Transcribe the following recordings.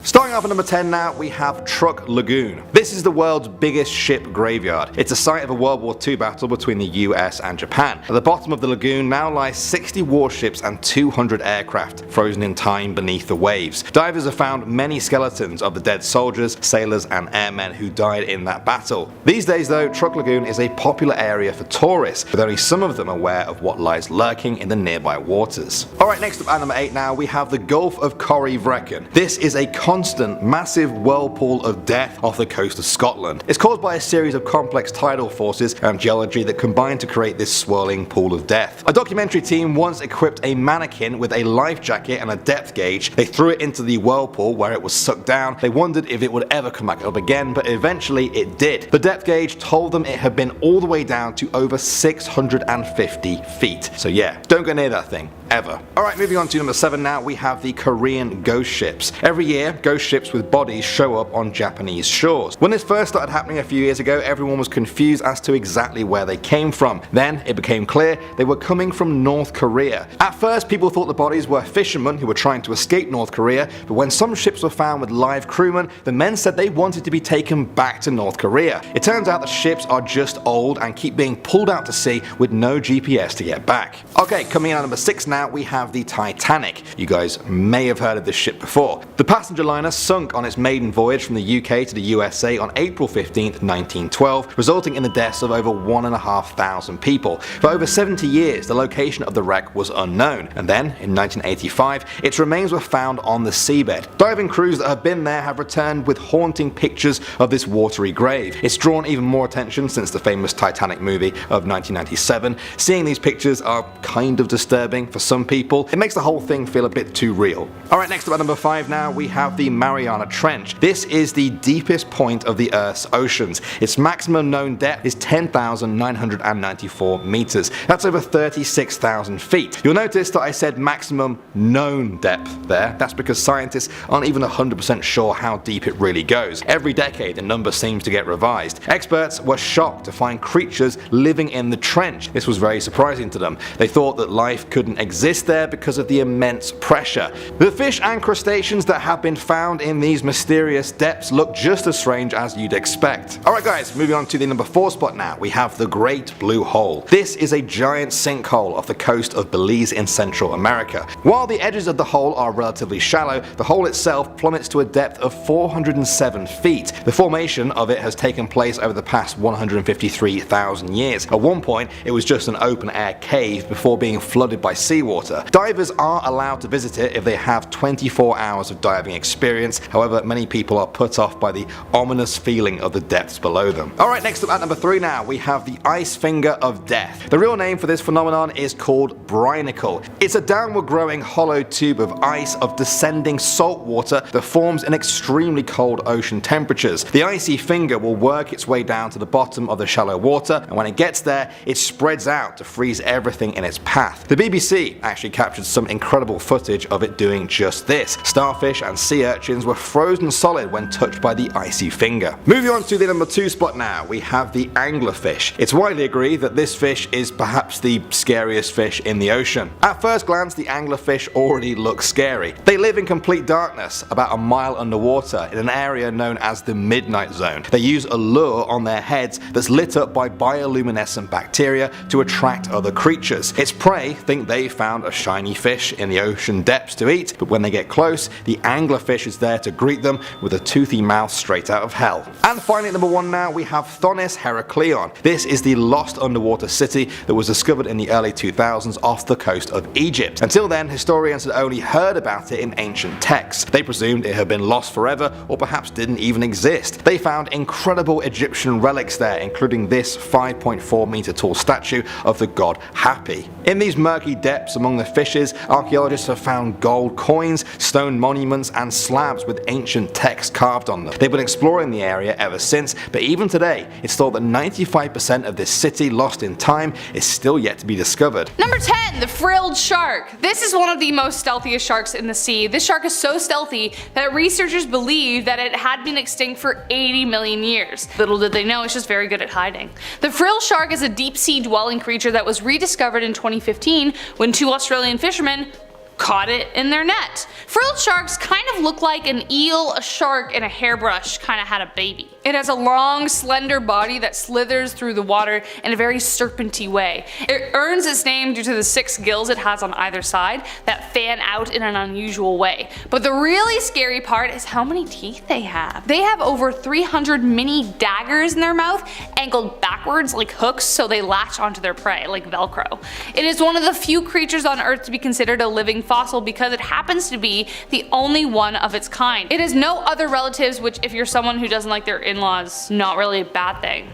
Starting off at number 10 now, we have Chuuk Lagoon. This is the world's biggest ship graveyard. It's a site of a World War II battle between the US and Japan. At the bottom of the lagoon now lies 60 warships and 200 aircraft, frozen in time beneath the waves. Divers have found many skeletons of the dead soldiers, sailors and airmen who died in that battle. These days though, Chuuk Lagoon is a popular area for tourists, with only some of them aware of what lies lurking in the nearby waters. Alright, next up at number 8 now, we have the Gulf of Corryvreckan. This is a constant, massive whirlpool of death off the coast of Scotland. It's caused by a series of complex tidal forces and geology that combine to create this swirling pool of death. A documentary team once equipped a mannequin with a life jacket and a depth gauge. They threw it into the whirlpool where it was sucked down. They wondered if it would ever come back up again, but eventually it did. The depth gauge told them it had been all the way down to over 650 feet. So yeah, don't go near that thing. Ever. Alright, moving on to number 7 now, we have the Korean ghost ships. Every year, ghost ships with bodies show up on Japanese shores. When this first started happening a few years ago, everyone was confused as to exactly where they came from. Then it became clear they were coming from North Korea. At first, people thought the bodies were fishermen who were trying to escape North Korea, but when some ships were found with live crewmen, the men said they wanted to be taken back to North Korea. It turns out the ships are just old and keep being pulled out to sea with no GPS to get back. Okay, coming in at number 6 now, we have the Titanic. You guys may have heard of this ship before. The passenger liner sunk on its maiden voyage from the UK to the USA on April 15th, 1912, resulting in the deaths of over 1,500 people. For over 70 years, the location of the wreck was unknown, and then, in 1985, its remains were found on the seabed. Diving crews that have been there have returned with haunting pictures of this watery grave. It's drawn even more attention since the famous Titanic movie of 1997. Seeing these pictures are kind of disturbing for some people. It makes the whole thing feel a bit too real. Alright, next up at number 5 now, we have the Mariana Trench. This is the deepest point of the Earth's oceans. Its maximum known depth is 10,994 meters. That's over 36,000 feet. You'll notice that I said maximum known depth there. That's because scientists aren't even 100% sure how deep it really goes. Every decade the number seems to get revised. Experts were shocked to find creatures living in the trench. This was very surprising to them. They thought that life couldn't exist there because of the immense pressure. The fish and crustaceans that have been found in these mysterious depths look just as strange as you'd expect. Alright guys, moving on to the number 4 spot now, we have the Great Blue Hole. This is a giant sinkhole off the coast of Belize in Central America. While the edges of the hole are relatively shallow, the hole itself plummets to a depth of 407 feet. The formation of it has taken place over the past 153,000 years. At one point, it was just an open air cave before being flooded by seawater. Divers are allowed to visit it if they have 24 hours of diving experience. However, many people are put off by the ominous feeling of the depths below them. Alright, next up at number 3 now, we have the Ice Finger of Death. The real name for this phenomenon is called brinicle. It's a downward growing hollow tube of ice of descending salt water that forms in extremely cold ocean temperatures. The icy finger will work its way down to the bottom of the shallow water, and when it gets there, it spreads out to freeze everything in its path. The BBC actually captured some incredible footage of it doing just this. Starfish and sea urchins were frozen solid when touched by the icy finger. Moving on to the number 2 spot now, we have the anglerfish. It's widely agreed that this fish is perhaps the scariest fish in the ocean. At first glance, the anglerfish already look scary. They live in complete darkness, about a mile underwater, in an area known as the Midnight Zone. They use a lure on their heads that's lit up by bioluminescent bacteria to attract other creatures. Its prey think they found a shiny fish in the ocean depths to eat, but when they get close, the anglerfish is there to greet them with a toothy mouth straight out of hell. And finally at number 1 now, we have Thonis Heracleion. This is the lost underwater city that was discovered in the early 2000s off the coast of Egypt. Until then, historians had only heard about it in ancient texts. They presumed it had been lost forever, or perhaps didn't even exist. They found incredible Egyptian relics there, including this 5.4 meter tall statue of the god Hapi. In these murky depths among the fishes, archaeologists have found gold coins, stone monuments and slabs with ancient text carved on them. They've been exploring the area ever since, but even today it's thought that 95% of this city lost in time is still yet to be discovered. Number 10, the frilled shark. This is one of the most stealthiest sharks in the sea. This shark is so stealthy that researchers believe that it had been extinct for 80 million years. Little did they know, it's just very good at hiding. The frilled shark is a deep sea dwelling creature that was rediscovered in 2015 when 2 Australian fishermen caught it in their net. Frilled sharks kind of look like an eel, a shark, and a hairbrush kind of had a baby. It has a long, slender body that slithers through the water in a very serpenty way. It earns its name due to the 6 gills it has on either side that fan out in an unusual way. But the really scary part is how many teeth they have. They have over 300 mini daggers in their mouth, angled backwards like hooks so they latch onto their prey like Velcro. It is one of the few creatures on Earth to be considered a living fossil because it happens to be the only one of its kind. It has no other relatives, which if you're someone who doesn't like their in-laws, not really a bad thing,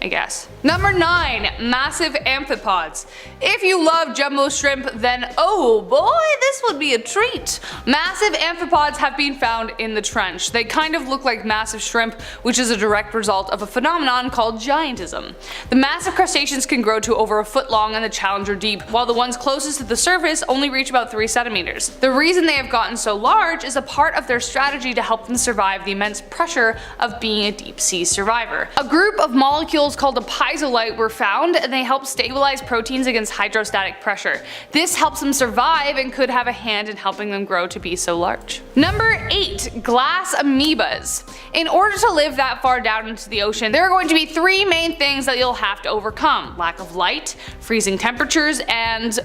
I guess. Number 9. Massive amphipods. If you love jumbo shrimp, then oh boy, this would be a treat. Massive amphipods have been found in the trench. They kind of look like massive shrimp, which is a direct result of a phenomenon called giantism. The massive crustaceans can grow to over a foot long in the Challenger Deep, while the ones closest to the surface only reach about 3 centimeters. The reason they have gotten so large is a part of their strategy to help them survive the immense pressure of being a deep sea survivor. A group of molecules called a piezolite were found, and they help stabilize proteins against hydrostatic pressure. This helps them survive and could have a hand in helping them grow to be so large. Number 8. Glass amoebas. In order to live that far down into the ocean, there are going to be 3 main things that you'll have to overcome: lack of light, freezing temperatures, and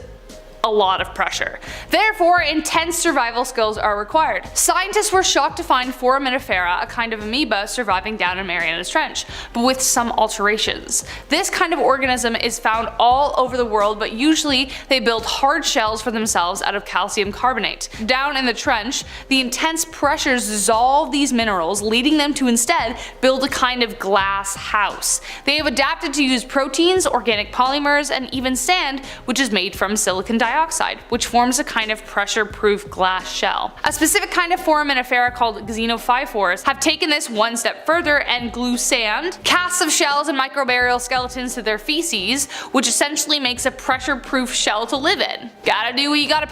a lot of pressure. Therefore, intense survival skills are required. Scientists were shocked to find Foraminifera, a kind of amoeba, surviving down in Mariana's Trench, but with some alterations. This kind of organism is found all over the world, but usually they build hard shells for themselves out of calcium carbonate. Down in the trench, the intense pressures dissolve these minerals, leading them to instead build a kind of glass house. They have adapted to use proteins, organic polymers, and even sand, which is made from silicon dioxide, which forms a kind of pressure-proof glass shell. A specific kind of Foraminifera called xenophyphores have taken this one step further and glue sand, casts of shells, and microbial skeletons to their feces, which essentially makes a pressure-proof shell to live in. Gotta do what you gotta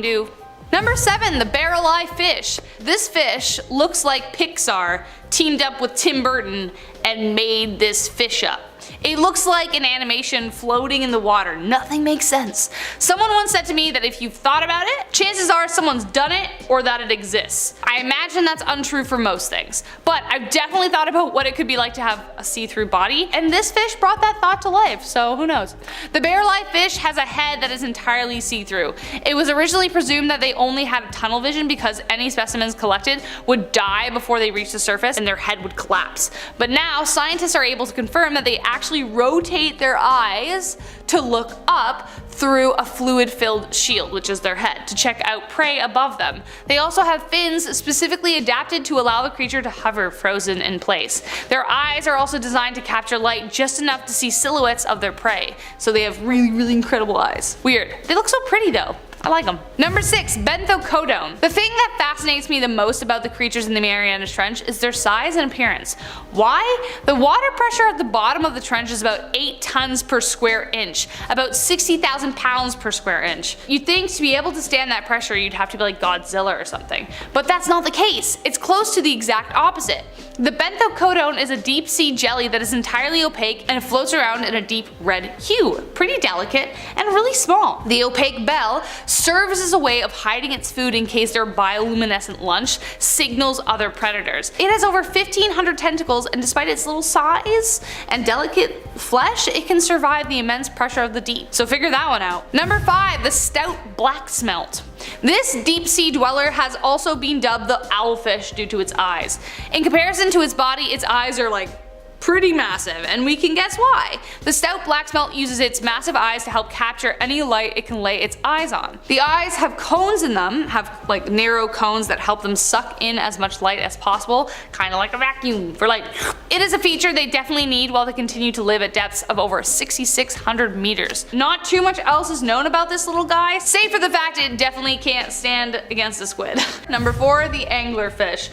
do. Number 7. The barrel-eye fish. This fish looks like Pixar teamed up with Tim Burton and made this fish up. It looks like an animation floating in the water. Nothing makes sense. Someone once said to me that if you've thought about it, chances are someone's done it or that it exists. I imagine that's untrue for most things, but I've definitely thought about what it could be like to have a see-through body, and this fish brought that thought to life, so who knows. The barrel-eye fish has a head that is entirely see-through. It was originally presumed that they only had tunnel vision because any specimens collected would die before they reached the surface and their head would collapse. But now scientists are able to confirm that they actually rotate their eyes to look up through a fluid-filled shield, which is their head, to check out prey above them. They also have fins specifically adapted to allow the creature to hover frozen in place. Their eyes are also designed to capture light just enough to see silhouettes of their prey, so they have really incredible eyes. Weird. They look so pretty though. I like them. Number 6. Benthocodone. The thing that fascinates me the most about the creatures in the Marianas Trench is their size and appearance. Why? The water pressure at the bottom of the trench is about 8 tons per square inch, about 60,000 pounds per square inch. You'd think to be able to stand that pressure you'd have to be like Godzilla or something, but that's not the case. It's close to the exact opposite. The benthocodone is a deep sea jelly that is entirely opaque and floats around in a deep red hue, pretty delicate and really small. The opaque bell serves as a way of hiding its food in case their bioluminescent lunch signals other predators. It has over 1,500 tentacles, and despite its little size and delicate flesh, it can survive the immense pressure of the deep. So figure that one out. Number 5. The stout black smelt. This deep sea dweller has also been dubbed the owlfish due to its eyes. In comparison to its body, its eyes are like pretty massive, and we can guess why. The stout black smelt uses its massive eyes to help capture any light it can lay its eyes on. The eyes have cones in them, have like narrow cones that help them suck in as much light as possible, kind of like a vacuum for light. It is a feature they definitely need while they continue to live at depths of over 6,600 meters. Not too much else is known about this little guy, save for the fact it definitely can't stand against a squid. Number 4. The anglerfish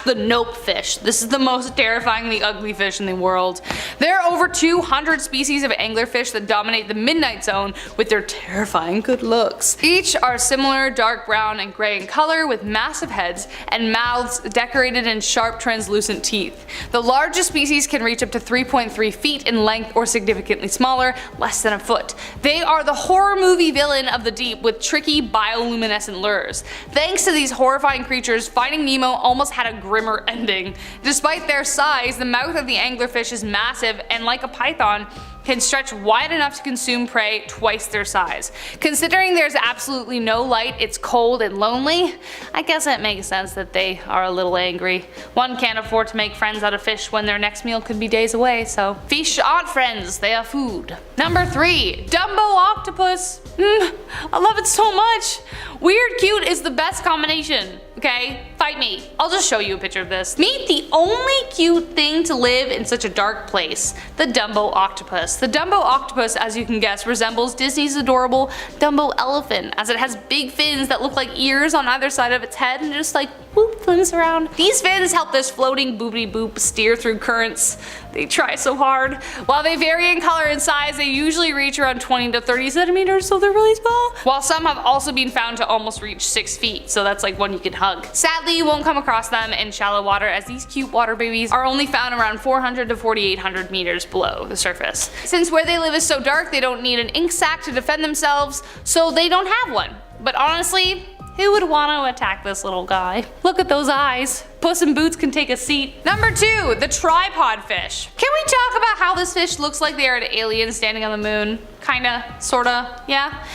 / the nope fish. This is the most terrifyingly ugly fish anglerfish in the world. There are over 200 species of anglerfish that dominate the midnight zone with their terrifying good looks. Each are similar dark brown and gray in color with massive heads and mouths decorated in sharp translucent teeth. The largest species can reach up to 3.3 feet in length or significantly smaller, less than a foot. They are the horror movie villain of the deep with tricky bioluminescent lures. Thanks to these horrifying creatures, Finding Nemo almost had a grimmer ending. Despite their size, the mouth of the anglerfish is massive and, like a python, can stretch wide enough to consume prey twice their size. Considering there's absolutely no light, it's cold and lonely, I guess it makes sense that they are a little angry. One can't afford to make friends out of fish when their next meal could be days away, so fish aren't friends, they are food. Number 3. Dumbo octopus. I love it so much. Weird cute is the best combination. Okay, fight me. I'll just show you a picture of this. Meet the only cute thing to live in such a dark place, the Dumbo octopus. The Dumbo octopus, as you can guess, resembles Disney's adorable Dumbo elephant, as it has big fins that look like ears on either side of its head and just like whoop flings around. These fins help this floating boopity boop steer through currents. They try so hard. While they vary in color and size, they usually reach around 20 to 30 centimeters, so they're really small. While some have also been found to almost reach 6 feet, so that's like one you can hug. Sadly, you won't come across them in shallow water, as these cute water babies are only found around 400 to 4,800 meters below the surface. Since where they live is so dark, they don't need an ink sac to defend themselves, so they don't have one. But honestly, who would want to attack this little guy? Look at those eyes. Puss in Boots can take a seat. Number 2, the tripod fish. Can we talk about how this fish looks like they are an alien standing on the moon? Kinda, sorta, yeah?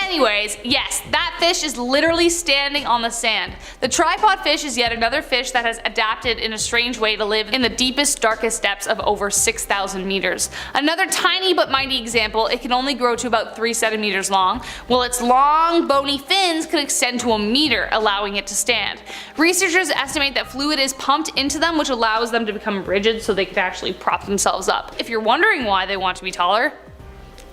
Anyways, yes, that fish is literally standing on the sand. The tripod fish is yet another fish that has adapted in a strange way to live in the deepest, darkest depths of over 6,000 meters. Another tiny but mighty example, it can only grow to about 3 centimeters long, while its long, bony fins can extend to a meter, allowing it to stand. Researchers estimate that fluid is pumped into them, which allows them to become rigid so they can actually prop themselves up. If you're wondering why they want to be taller,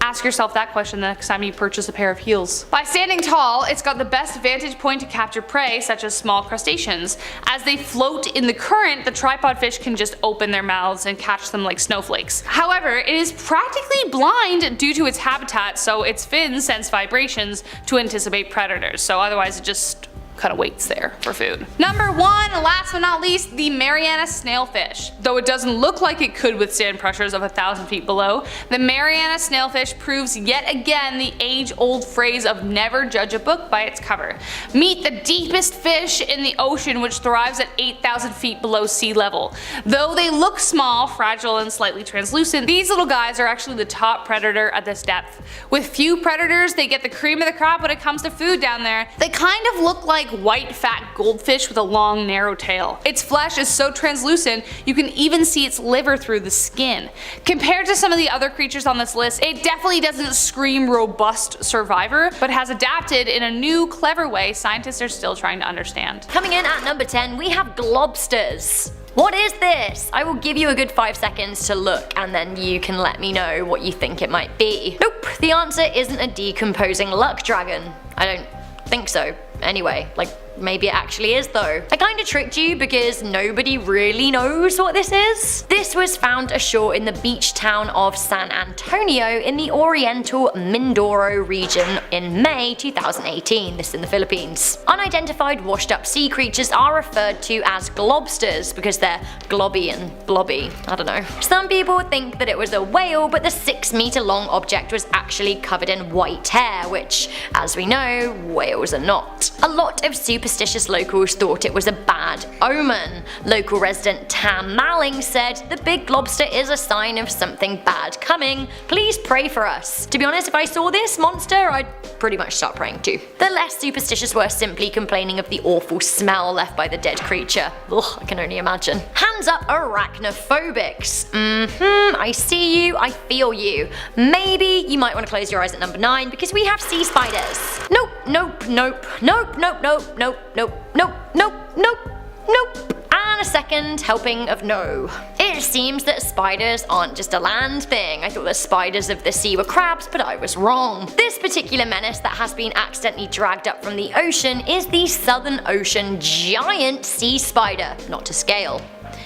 ask yourself that question the next time you purchase a pair of heels. By standing tall, it's got the best vantage point to capture prey such as small crustaceans. As they float in the current, the tripod fish can just open their mouths and catch them like snowflakes. However, it is practically blind due to its habitat, so its fins sense vibrations to anticipate predators, so otherwise it just kind of waits there for food. Number 1, last but not least, the Mariana snailfish. Though it doesn't look like it could withstand pressures of 1,000 feet below, the Mariana snailfish proves yet again the age-old phrase of never judge a book by its cover. Meet the deepest fish in the ocean, which thrives at 8,000 feet below sea level. Though they look small, fragile, and slightly translucent, these little guys are actually the top predator at this depth. With few predators, they get the cream of the crop when it comes to food down there. They kind of look like white fat goldfish with a long narrow tail. Its flesh is so translucent you can even see its liver through the skin. Compared to some of the other creatures on this list, it definitely doesn't scream robust survivor, but has adapted in a new clever way scientists are still trying to understand. Coming in at number 10, we have globsters. What is this? I will give you a good 5 seconds to look and then you can let me know what you think it might be. Nope, the answer isn't a decomposing luck dragon. I don't think so. Anyway, like, maybe it actually is though. I kinda tricked you because nobody really knows what this is. This was found ashore in the beach town of San Antonio in the Oriental Mindoro region in May 2018, this in the Philippines. Unidentified washed up sea creatures are referred to as globsters because they're globby and blobby, I don't know. Some people think that it was a whale, but the 6-meter long object was actually covered in white hair, which, as we know, whales are not. A lot of superstitious locals thought it was a bad omen. Local resident Tam Malling said, "The big lobster is a sign of something bad coming. Please pray for us." To be honest, if I saw this monster, I'd pretty much start praying too. The less superstitious were simply complaining of the awful smell left by the dead creature. Ugh, I can only imagine. Hands up arachnophobics. I see you, I feel you. Maybe you might want to close your eyes at number 9 because we have sea spiders. Nope, nope, nope, nope, nope, nope, nope, nope, nope, nope, nope, nope. And a second helping of no. It seems that spiders aren't just a land thing. I thought that spiders of the sea were crabs, but I was wrong. This particular menace that has been accidentally dragged up from the ocean is the Southern Ocean giant sea spider, not to scale.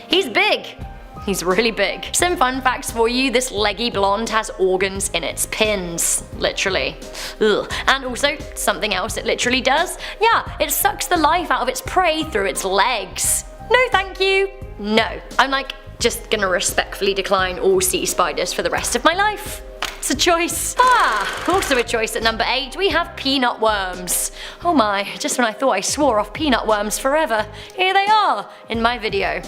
He's big. he's really big. Some fun facts for you, this leggy blonde has organs in its pins. Literally. Ugh. And also, something else it literally does, yeah, it sucks the life out of its prey through its legs. No thank you. No. I'm like, just gonna respectfully decline all sea spiders for the rest of my life. It's a choice. Also a choice at number 8, we have peanut worms. Oh my, just when I thought I swore off peanut worms forever, here they are in my video.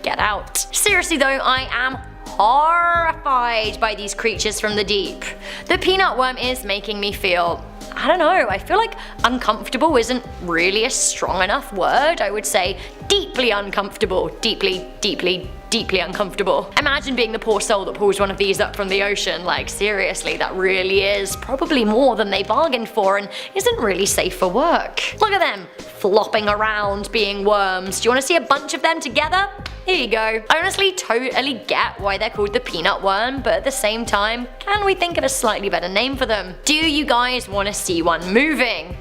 Get out. Seriously though, I am horrified by these creatures from the deep. The peanut worm is making me feel, I don't know, I feel like uncomfortable isn't really a strong enough word. I would say deeply uncomfortable. Deeply uncomfortable. Imagine being the poor soul that pulls one of these up from the ocean. Like seriously, that really is probably more than they bargained for and isn't really safe for work. Look at them, flopping around being worms. Do you want to see a bunch of them together? Here you go. I honestly totally get why they're called the peanut worm, but at the same time, can we think of a slightly better name for them? Do you guys want to see one moving?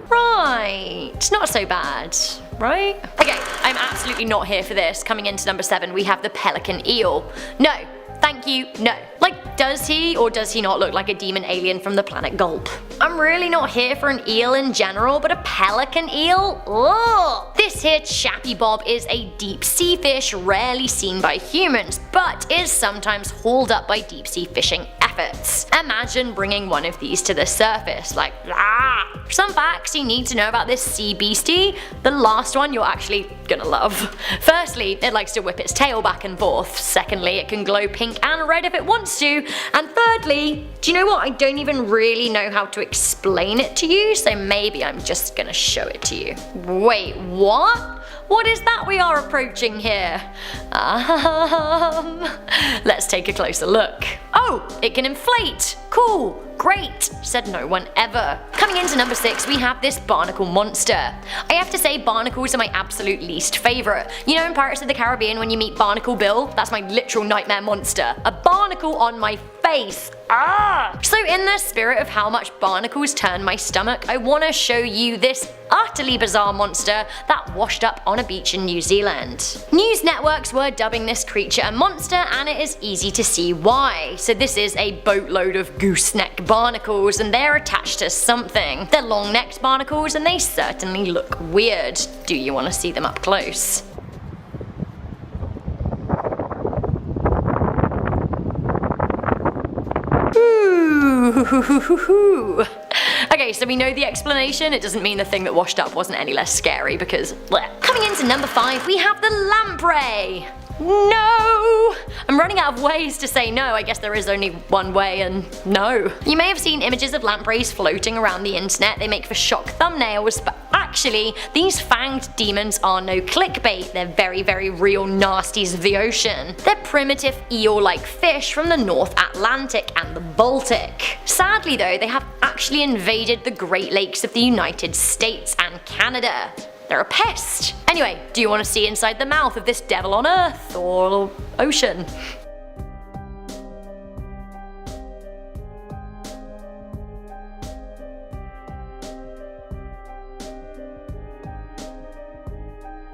Right, not so bad, right? Okay, I'm absolutely not here for this. Coming into number 7, we have the pelican eel. No, thank you, no. Like, does he or does he not look like a demon alien from the planet Gulp? I'm really not here for an eel in general, but a pelican eel? Ugh. This here chappy bob is a deep sea fish rarely seen by humans, but is sometimes hauled up by deep sea fishing efforts. Imagine bringing one of these to the surface, like ah. Some facts you need to know about this sea beastie. The last one you're actually gonna love. Firstly, it likes to whip its tail back and forth. Secondly, it can glow pink and red if it wants to. And thirdly, do you know what? I don't even really know how to explain it to you, so maybe I'm just gonna show it to you. Wait, what? What is that we are approaching here? Let's take a closer look. Oh, it can inflate. Cool. Great, said no one ever. Coming into number 6, we have this barnacle monster. I have to say barnacles are my absolute least favourite. You know in Pirates of the Caribbean when you meet Barnacle Bill? That's my literal nightmare monster. A barnacle on my face. Ah! So in the spirit of how much barnacles turn my stomach, I want to show you this utterly bizarre monster that washed up on a beach in New Zealand. News networks were dubbing this creature a monster, and it is easy to see why. So this is a boatload of gooseneck barnacles, and they're attached to something. They're long-necked barnacles and they certainly look weird. Do you want to see them up close? Ooh. Okay, so we know the explanation. It doesn't mean the thing that washed up wasn't any less scary because bleh. Coming into number 5, we have the lamprey. No! I'm running out of ways to say no. I guess there is only one way, and no. You may have seen images of lampreys floating around the internet. They make for shock thumbnails, but actually, these fanged demons are no clickbait. They're very, very real nasties of the ocean. They're primitive eel-like fish from the North Atlantic and the Baltic. Sadly though, they have actually invaded the Great Lakes of the United States and Canada. They're a pest. Anyway, do you want to see inside the mouth of this devil on Earth or ocean?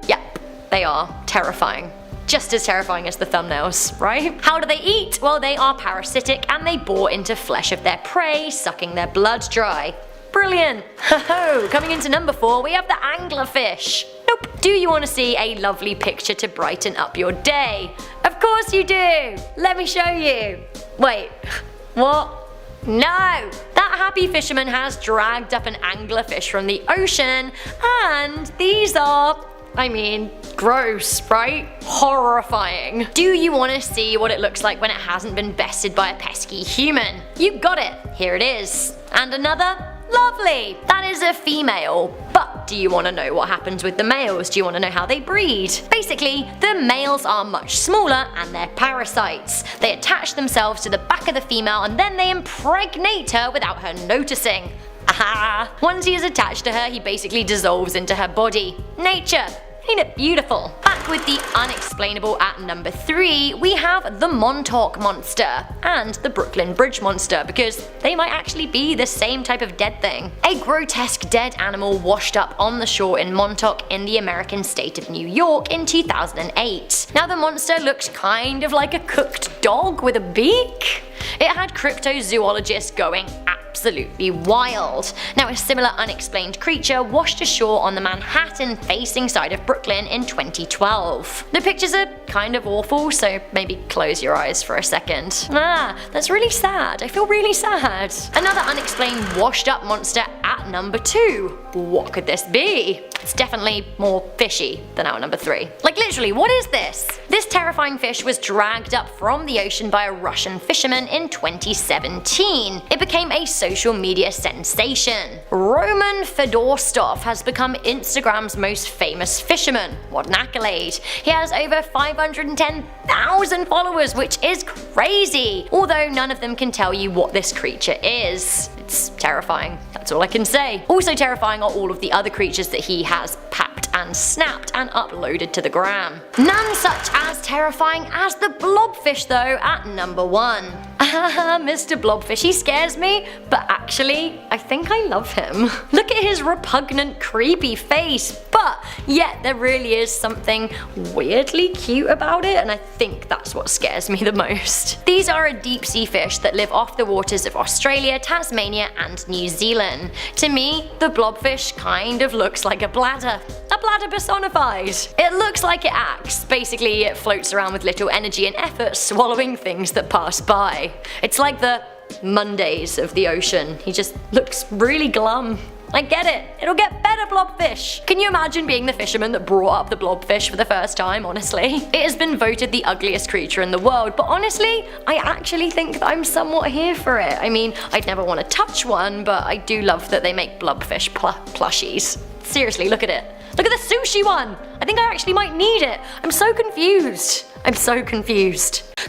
Yep, they are terrifying. Just as terrifying as the thumbnails, right? How do they eat? Well, they are parasitic and they bore into flesh of their prey, sucking their blood dry. Brilliant! Ho-ho! Coming into number 4, we have the anglerfish. Nope. Do you want to see a lovely picture to brighten up your day? Of course you do! Let me show you. Wait, what? No! That happy fisherman has dragged up an anglerfish from the ocean, and these are, I mean, gross, right? Horrifying. Do you want to see what it looks like when it hasn't been bested by a pesky human? You got it. Here it is. And another? Lovely! That is a female. But do you want to know what happens with the males? Do you want to know how they breed? Basically, the males are much smaller and they're parasites. They attach themselves to the back of the female and then they impregnate her without her noticing. Aha! Once he is attached to her, he basically dissolves into her body. Nature. Ain't it beautiful? Back with the unexplainable at number 3, we have the Montauk Monster and the Brooklyn Bridge Monster, because they might actually be the same type of dead thing. A grotesque dead animal washed up on the shore in Montauk in the American state of New York in 2008. Now the monster looked kind of like a cooked dog with a beak. It had cryptozoologists going absolutely wild. Now a similar unexplained creature washed ashore on the Manhattan facing side of Brooklyn in 2012. The pictures are kind of awful, so maybe close your eyes for a second. That's really sad. I feel really sad. Another unexplained washed up monster at number 2. What could this be? It's definitely more fishy than our number 3. Like literally, what is this? This terrifying fish was dragged up from the ocean by a Russian fisherman in 2017. It became a social media sensation. Roman Fedorstov has become Instagram's most famous fisherman. What an accolade. He has over 510,000 followers, which is crazy. Although none of them can tell you what this creature is. It's terrifying. That's all I can say. Also terrifying are all of the other creatures that he has packed and snapped and uploaded to the gram. None such as terrifying as the blobfish though at number 1. Mr. Blobfish, he scares me, but actually, I think I love him. Look at his repugnant, creepy face, but yet there really is something weirdly cute about it, and I think that's what scares me the most. These are a deep sea fish that live off the waters of Australia, Tasmania, and New Zealand. To me, the blobfish kind of looks like a bladder personified. It looks like it acts. Basically, it floats around with little energy and effort, swallowing things that pass by. It's like the Mondays of the ocean. He just looks really glum. I get it. It'll get better, blobfish. Can you imagine being the fisherman that brought up the blobfish for the first time, honestly? It has been voted the ugliest creature in the world, but honestly, I actually think that I'm somewhat here for it. I mean, I'd never want to touch one, but I do love that they make blobfish plushies. Seriously, look at it. Look at the sushi one! I think I actually might need it. I'm so confused.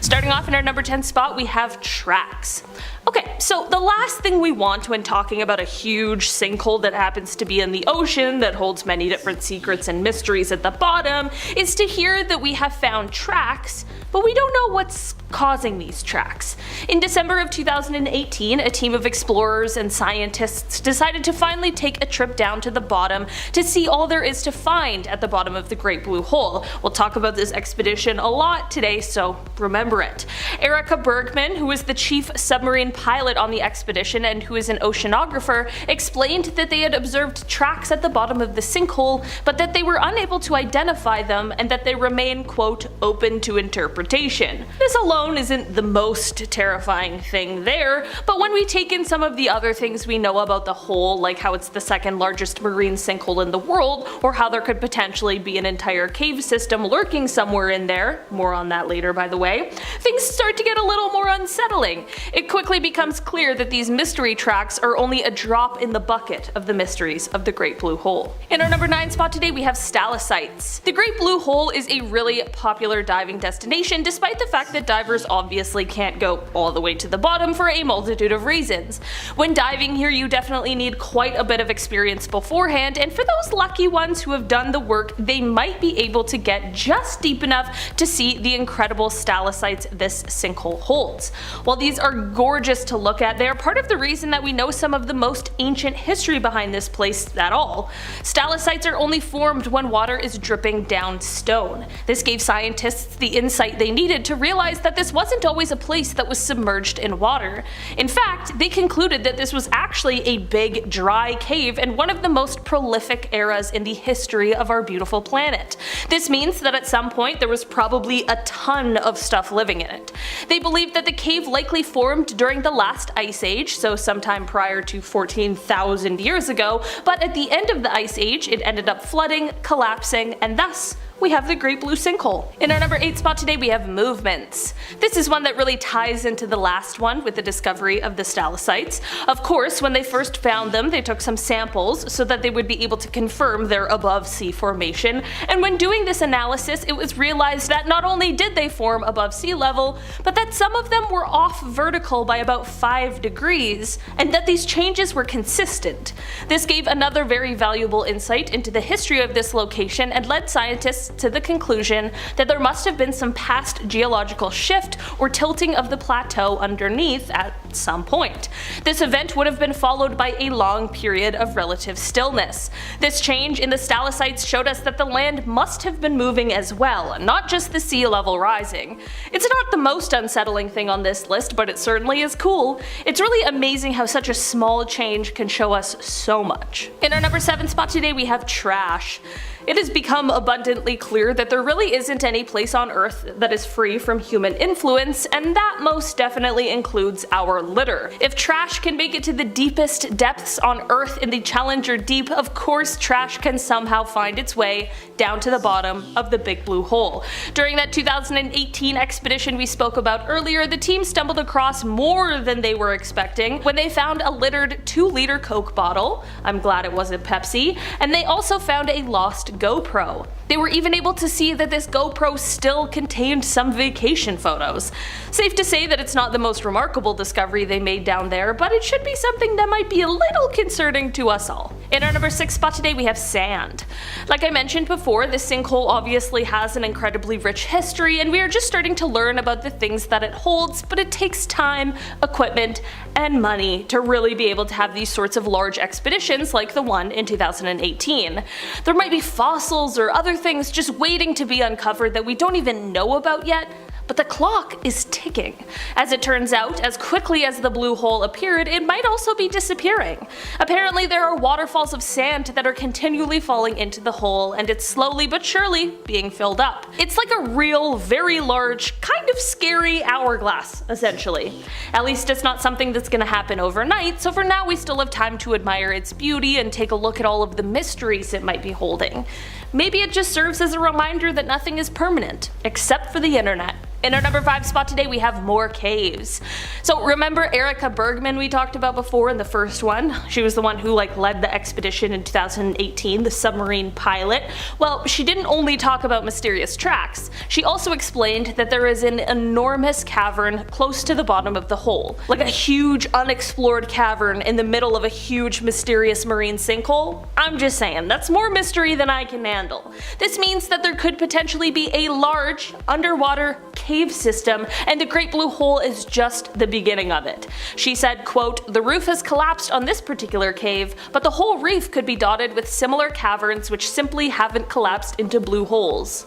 Starting off in our number 10 spot, we have tracks. Okay, so the last thing we want when talking about a huge sinkhole that happens to be in the ocean that holds many different secrets and mysteries at the bottom is to hear that we have found tracks, but we don't know what's causing these tracks. In December of 2018, a team of explorers and scientists decided to finally take a trip down to the bottom to see all there is to find at the bottom of the Great Blue Hole. We'll talk about this expedition a lot today, so remember it. Erica Bergman, who was the chief submarine pilot on the expedition and who is an oceanographer, explained that they had observed tracks at the bottom of the sinkhole, but that they were unable to identify them and that they remain, quote, open to interpretation. This alone isn't the most terrifying thing there, but when we take in some of the other things we know about the hole, like how it's the second largest marine sinkhole in the world, or how there could potentially be an entire cave system lurking somewhere in there, more on that later by the way, things start to get a little more unsettling. It quickly becomes clear that these mystery tracks are only a drop in the bucket of the mysteries of the Great Blue Hole. In our number 9 spot today we have stalactites. The Great Blue Hole is a really popular diving destination despite the fact that divers obviously can't go all the way to the bottom for a multitude of reasons. When diving here you definitely need quite a bit of experience beforehand, and for those lucky ones who have done the work, they might be able to get just deep enough to see the incredible stalactites this sinkhole holds. While these are gorgeous to look at, they are part of the reason that we know some of the most ancient history behind this place at all. Stalactites are only formed when water is dripping down stone. This gave scientists the insight they needed to realize that this wasn't always a place that was submerged in water. In fact, they concluded that this was actually a big dry cave and one of the most prolific eras in the history of our beautiful planet. This means that at some point there was probably a ton of stuff living in it. They believed that the cave likely formed during the last ice age, so sometime prior to 14,000 years ago, but at the end of the ice age it ended up flooding, collapsing, and thus we have the Great Blue Sinkhole. In our number 8 spot today we have movements. This is one that really ties into the last one with the discovery of the stalactites. Of course, when they first found them, they took some samples so that they would be able to confirm their above sea formation, and when doing this analysis it was realized that not only did they form above sea level, but that some of them were off vertical by about 5 degrees, and that these changes were consistent. This gave another very valuable insight into the history of this location and led scientists to the conclusion that there must have been some past geological shift or tilting of the plateau underneath at some point. This event would have been followed by a long period of relative stillness. This change in the stalactites showed us that the land must have been moving as well, not just the sea level rising. It's not the most unsettling thing on this list, but it certainly is cool. It's really amazing how such a small change can show us so much. In our number 7 spot today we have trash. It has become abundantly clear that there really isn't any place on Earth that is free from human influence, and that most definitely includes our litter. If trash can make it to the deepest depths on Earth in the Challenger Deep, of course trash can somehow find its way down to the bottom of the Big Blue Hole. During that 2018 expedition we spoke about earlier, the team stumbled across more than they were expecting when they found a littered 2-liter Coke bottle, I'm glad it wasn't Pepsi, and they also found a lost GoPro. They were even able to see that this GoPro still contained some vacation photos. Safe to say that it's not the most remarkable discovery they made down there, but it should be something that might be a little concerning to us all. In our number 6 spot today we have sand. Like I mentioned before, this sinkhole obviously has an incredibly rich history, and we are just starting to learn about the things that it holds, but it takes time, equipment, and money to really be able to have these sorts of large expeditions like the one in 2018. There might be fossils or other things just waiting to be uncovered that we don't even know about yet, but the clock is ticking. As it turns out, as quickly as the blue hole appeared, it might also be disappearing. Apparently there are waterfalls of sand that are continually falling into the hole, and it's slowly but surely being filled up. It's like a real, very large, kind of scary hourglass, essentially. At least it's not something that's gonna happen overnight, so for now we still have time to admire its beauty and take a look at all of the mysteries it might be holding. Maybe it just serves as a reminder that nothing is permanent, except for the internet. In our number 5 spot today we have more caves. So remember Erica Bergman we talked about before in the first one? She was the one who led the expedition in 2018, the submarine pilot. Well, she didn't only talk about mysterious tracks, she also explained that there is an enormous cavern close to the bottom of the hole. Like a huge unexplored cavern in the middle of a huge mysterious marine sinkhole. I'm just saying, that's more mystery than I can handle. This means that there could potentially be a large underwater cave system, and the Great Blue Hole is just the beginning of it. She said, quote, "The roof has collapsed on this particular cave, but the whole reef could be dotted with similar caverns which simply haven't collapsed into blue holes.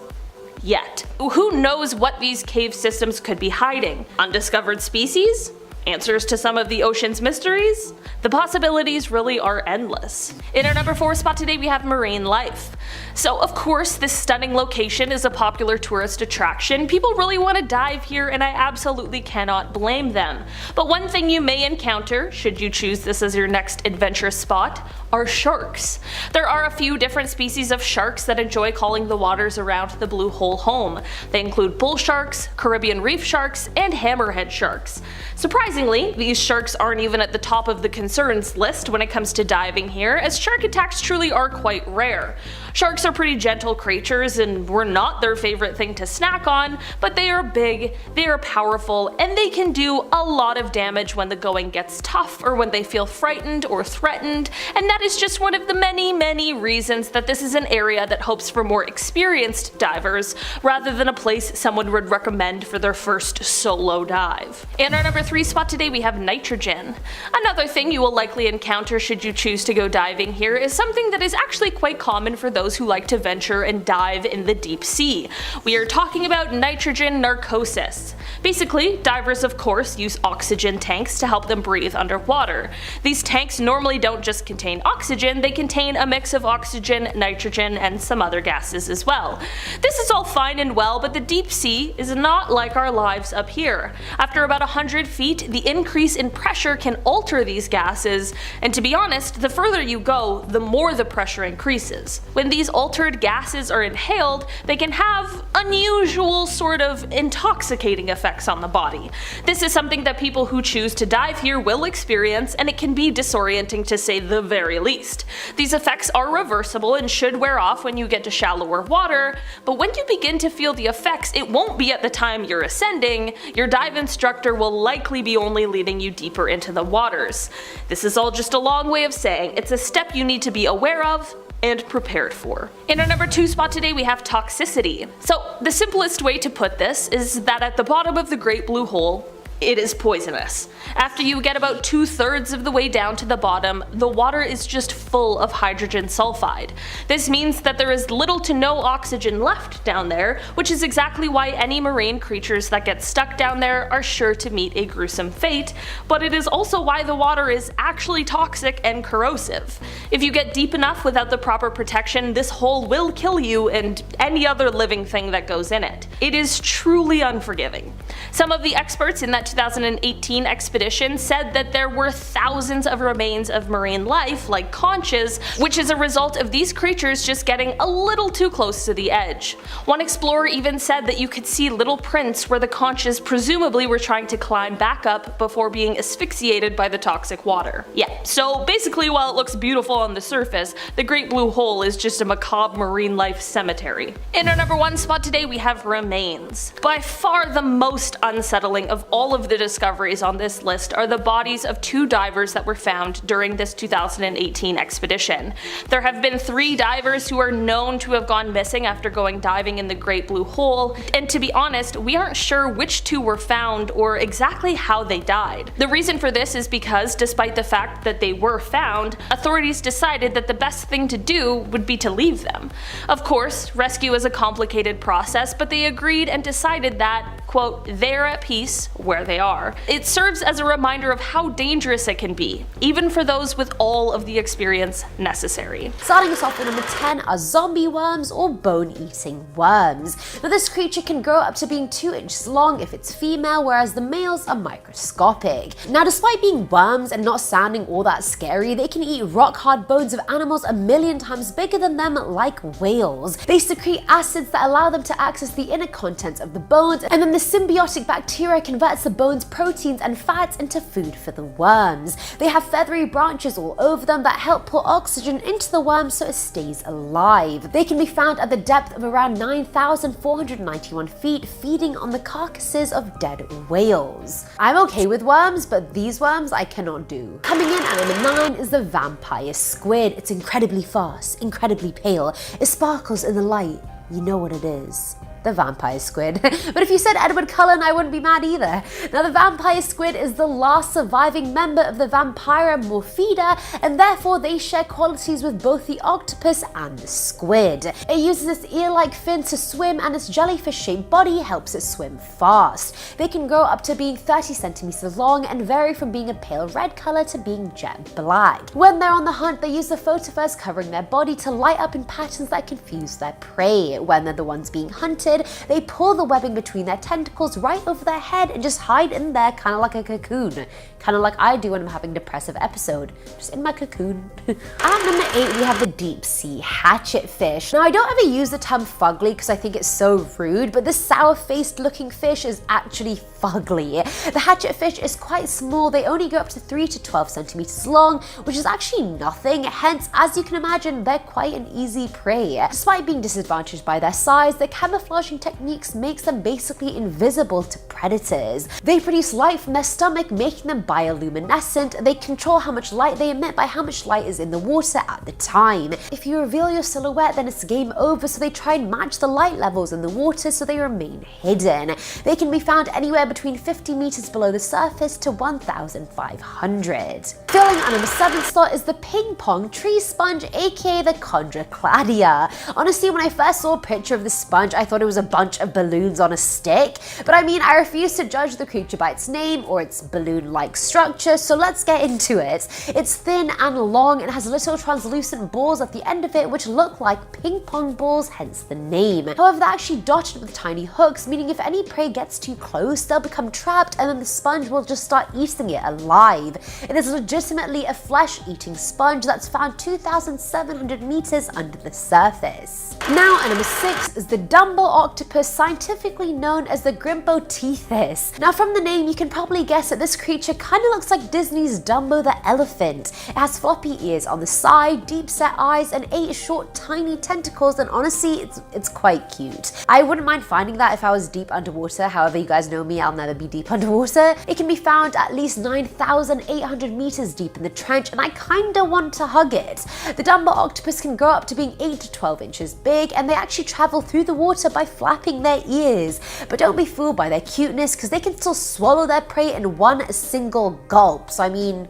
Yet. Who knows what these cave systems could be hiding? Undiscovered species? Answers to some of the ocean's mysteries? The possibilities really are endless." In our number 4 spot today we have marine life. So of course this stunning location is a popular tourist attraction. People really want to dive here, and I absolutely cannot blame them. But one thing you may encounter, should you choose this as your next adventure spot, are sharks. There are a few different species of sharks that enjoy calling the waters around the Blue Hole home. They include bull sharks, Caribbean reef sharks, and hammerhead sharks. Surprisingly, these sharks aren't even at the top of the concerns list when it comes to diving here, as shark attacks truly are quite rare. Sharks are pretty gentle creatures and we're not their favorite thing to snack on, but they are big, they are powerful, and they can do a lot of damage when the going gets tough or when they feel frightened or threatened, and that is just one of the many reasons that this is an area that hopes for more experienced divers rather than a place someone would recommend for their first solo dive. In our number 3 spot today we have nitrogen. Another thing you will likely encounter should you choose to go diving here is something that is actually quite common for those who like to venture and dive in the deep sea. We are talking about nitrogen narcosis. Basically, divers of course use oxygen tanks to help them breathe underwater. These tanks normally don't just contain oxygen, they contain a mix of oxygen, nitrogen, and some other gases as well. This is all fine and well, but the deep sea is not like our lives up here. After about 100 feet, the increase in pressure can alter these gases, and to be honest, the further you go, the more the pressure increases. When these altered gases are inhaled, they can have unusual sort of intoxicating effects on the body. This is something that people who choose to dive here will experience, and it can be disorienting to say the very least. These effects are reversible and should wear off when you get to shallower water, but when you begin to feel the effects, it won't be at the time you're ascending. Your dive instructor will likely be only leading you deeper into the waters. This is all just a long way of saying it's a step you need to be aware of and prepared for. In our number 2 spot today we have toxicity. So the simplest way to put this is that at the bottom of the Great Blue Hole, it is poisonous. After you get about 2/3 of the way down to the bottom, the water is just full of hydrogen sulfide. This means that there is little to no oxygen left down there, which is exactly why any marine creatures that get stuck down there are sure to meet a gruesome fate, but it is also why the water is actually toxic and corrosive. If you get deep enough without the proper protection, this hole will kill you and any other living thing that goes in it. It is truly unforgiving. Some of the experts in that 2018 expedition said that there were thousands of remains of marine life, like conches, which is a result of these creatures just getting a little too close to the edge. One explorer even said that you could see little prints where the conches presumably were trying to climb back up before being asphyxiated by the toxic water. Yeah, so basically while it looks beautiful on the surface, the Great Blue Hole is just a macabre marine life cemetery. In our number 1 spot today we have remains. By far the most unsettling of all of the discoveries on this list are the bodies of 2 divers that were found during this 2018 expedition. There have been 3 divers who are known to have gone missing after going diving in the Great Blue Hole, and to be honest, we aren't sure which 2 were found or exactly how they died. The reason for this is because, despite the fact that they were found, authorities decided that the best thing to do would be to leave them. Of course, rescue is a complicated process, but they agreed and decided that, quote, they're at peace where they are. It serves as a reminder of how dangerous it can be, even for those with all of the experience necessary. Starting us off at number 10 are zombie worms or bone-eating worms. Now this creature can grow up to being 2 inches long if it's female, whereas the males are microscopic. Now despite being worms and not sounding all that scary, they can eat rock-hard bones of animals 1,000,000 times bigger than them, like whales. They secrete acids that allow them to access the inner contents of the bones, and then the symbiotic bacteria converts the bone's proteins and fats into food for the worms. They have feathery branches all over them that help pour oxygen into the worm so it stays alive. They can be found at the depth of around 9,491 feet, feeding on the carcasses of dead whales. I'm okay with worms, but these worms I cannot do. Coming in at number 9 is the vampire squid. It's incredibly fast, incredibly pale. It sparkles in the light. You know what it is. The vampire squid. But if you said Edward Cullen, I wouldn't be mad either. Now the vampire squid is the last surviving member of the Vampira morphida, and therefore they share qualities with both the octopus and the squid. It uses its ear-like fin to swim, and its jellyfish-shaped body helps it swim fast. They can grow up to being 30 centimeters long and vary from being a pale red color to being jet black. When they're on the hunt, they use the photophores covering their body to light up in patterns that confuse their prey. When they're the ones being hunted, they pull the webbing between their tentacles right over their head and just hide in there, kind of like a cocoon. Kind of like I do when I'm having a depressive episode, just in my cocoon. At number 8 we have the deep sea hatchetfish. Now I don't ever use the term fugly because I think it's so rude, but this sour-faced looking fish is actually fugly. The hatchetfish is quite small. They only go up to 3 to 12 centimeters long, which is actually nothing. Hence, as you can imagine, they're quite an easy prey. Despite being disadvantaged by their size, their camouflaging techniques makes them basically invisible to predators. They produce light from their stomach, making them bioluminescent. They control how much light they emit by how much light is in the water at the time. If you reveal your silhouette, then it's game over, so they try and match the light levels in the water so they remain hidden. They can be found anywhere between 50 meters below the surface to 1,500. Filling our number 7 slot is the ping pong tree sponge, aka the chondrocladia. Honestly, when I first saw a picture of this sponge, I thought it was a bunch of balloons on a stick. But I mean, I refuse to judge the creature by its name or its balloon-like structure, so let's get into it. It's thin and long and has little translucent balls at the end of it which look like ping pong balls, hence the name. However, they're actually dotted with tiny hooks, meaning if any prey gets too close, they'll become trapped and then the sponge will just start eating it alive. It is legitimately a flesh-eating sponge that's found 2,700 meters under the surface. Now, at number 6 is the Dumbo octopus, scientifically known as the Grimpotethys. Now, from the name, you can probably guess that this creature kind of looks like Disney's Dumbo the elephant. It has floppy ears on the side, deep-set eyes, and 8 short, tiny tentacles, and honestly, it's quite cute. I wouldn't mind finding that if I was deep underwater. However, you guys know me, I'll never be deep underwater. It can be found at least 9,800 meters deep in the trench, and I kinda want to hug it. The Dumbo octopus can grow up to being 8 to 12 inches big, and they actually travel through the water by flapping their ears. But don't be fooled by their cuteness, because they can still swallow their prey in one single gulp. So I mean,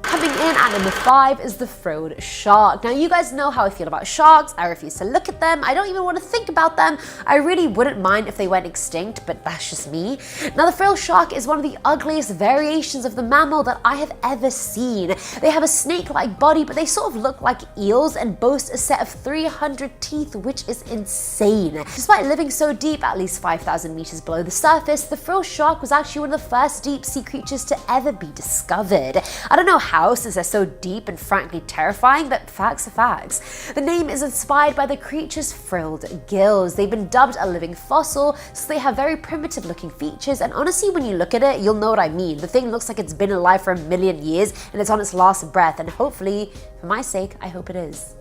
coming in at number 5 is the frilled shark. Now, you guys know how I feel about sharks. I refuse to look at them. I don't even want to think about them. I really wouldn't mind if they went extinct, but that's just me. Now, the frilled shark is one of the ugliest variations of the mammal that I have ever seen. They have a snake-like body, but they sort of look like eels and boast a set of 300 teeth, which is insane. Despite living so deep, at least 5,000 meters below the surface, the frilled shark was actually one of the first deep-sea creatures to ever be discovered. I don't know how, since they're so deep and frankly terrifying, but facts are facts. The name is inspired by the creature's frilled gills. They've been dubbed a living fossil, so they have very primitive looking features, and honestly, when you look at it, you'll know what I mean. The thing looks like it's been alive for 1,000,000 years, and it's on its last breath, and hopefully, for my sake, I hope it is.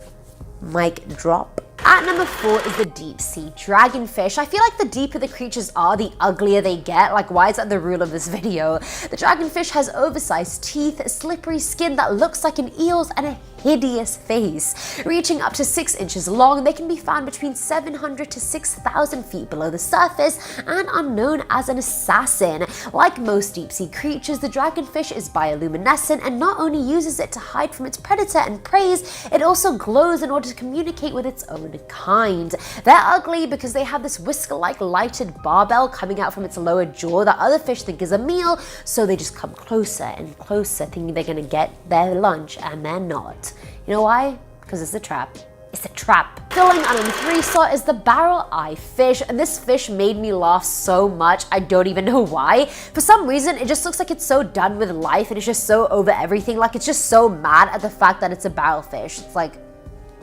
Mic drop. At number 4 is the deep sea dragonfish. I feel like the deeper the creatures are, the uglier they get. Like, why is that the rule of this video? The dragonfish has oversized teeth, slippery skin that looks like an eel's, and a hideous face. Reaching up to 6 inches long, they can be found between 700 to 6,000 feet below the surface and are known as an assassin. Like most deep sea creatures, the dragonfish is bioluminescent and not only uses it to hide from its predator and prey, it also glows in order to communicate with its own kind. They're ugly because they have this whisker-like lighted barbell coming out from its lower jaw that other fish think is a meal, so they just come closer and closer thinking they're gonna get their lunch, and they're not. You know why? Because it's a trap. It's a trap. Filling on number 3 slot is the barrel eye fish, and this fish made me laugh so much, I don't even know why. For some reason, it just looks like it's so done with life and it's just so over everything, like it's just so mad at the fact that it's a barrel fish. It's like,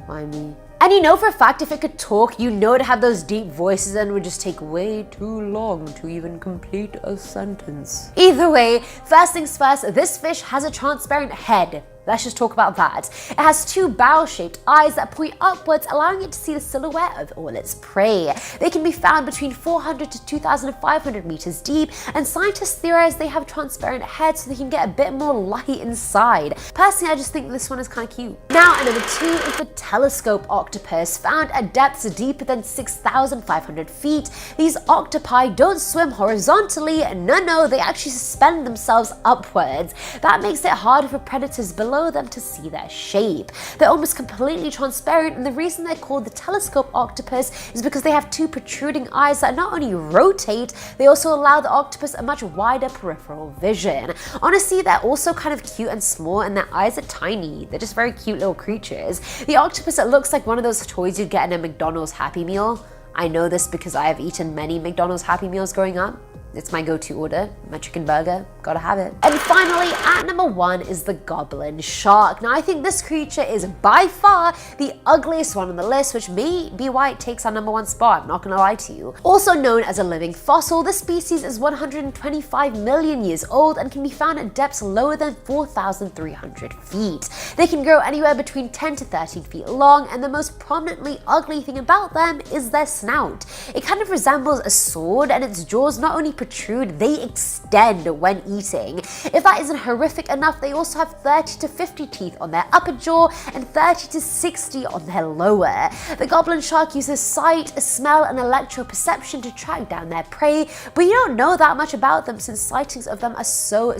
why me? And you know for a fact if it could talk, you know it'd have those deep voices and would just take way too long to even complete a sentence. Either way, first things first, this fish has a transparent head. Let's just talk about that. It has 2 barrel-shaped eyes that point upwards, allowing it to see the silhouette of all its prey. They can be found between 400 to 2,500 meters deep, and scientists theorize they have transparent heads so they can get a bit more light inside. Personally, I just think this one is kind of cute. Now, at number 2 is the telescope octopus, found at depths deeper than 6,500 feet. These octopi don't swim horizontally, no, they actually suspend themselves upwards. That makes it harder for predators below them to see their shape. They're almost completely transparent, and the reason they're called the telescope octopus is because they have 2 protruding eyes that not only rotate, they also allow the octopus a much wider peripheral vision. Honestly, they're also kind of cute and small, and their eyes are tiny. They're just very cute little creatures. The octopus, it looks like one of those toys you'd get in a McDonald's Happy Meal. I know this because I have eaten many McDonald's Happy Meals growing up. It's my go-to order, my chicken burger, gotta have it. And finally, at number 1 is the goblin shark. Now, I think this creature is by far the ugliest one on the list, which may be why it takes our number 1 spot, I'm not gonna lie to you. Also known as a living fossil, this species is 125 million years old and can be found at depths lower than 4,300 feet. They can grow anywhere between 10 to 13 feet long, and the most prominently ugly thing about them is their snout. It kind of resembles a sword, and its jaws not only protrude, they extend when eating. If that isn't horrific enough, they also have 30 to 50 teeth on their upper jaw and 30 to 60 on their lower. The goblin shark uses sight, smell, and electroperception to track down their prey, but you don't know that much about them since sightings of them are so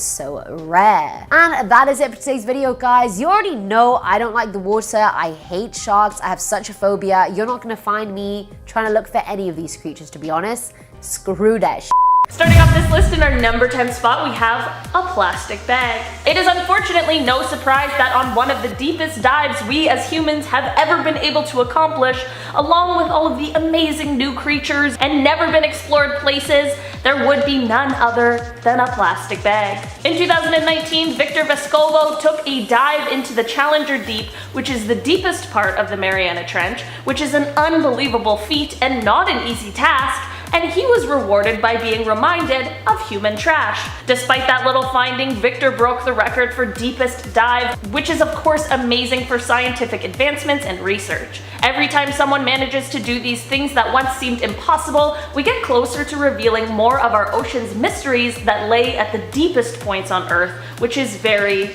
rare. And that is it for today's video, guys. You already know I don't like the water, I hate sharks, I have such a phobia. You're not gonna find me trying to look for any of these creatures, to be honest. Screw that shit. Starting off this list in our number 10 spot, we have a plastic bag. It is unfortunately no surprise that on one of the deepest dives we as humans have ever been able to accomplish, along with all of the amazing new creatures and never been explored places, there would be none other than a plastic bag. In 2019, Victor Vescovo took a dive into the Challenger Deep, which is the deepest part of the Mariana Trench, which is an unbelievable feat and not an easy task, and he was rewarded by being reminded of human trash. Despite that little finding, Victor broke the record for deepest dive, which is of course amazing for scientific advancements and research. Every time someone manages to do these things that once seemed impossible, we get closer to revealing more of our ocean's mysteries that lay at the deepest points on Earth, which is very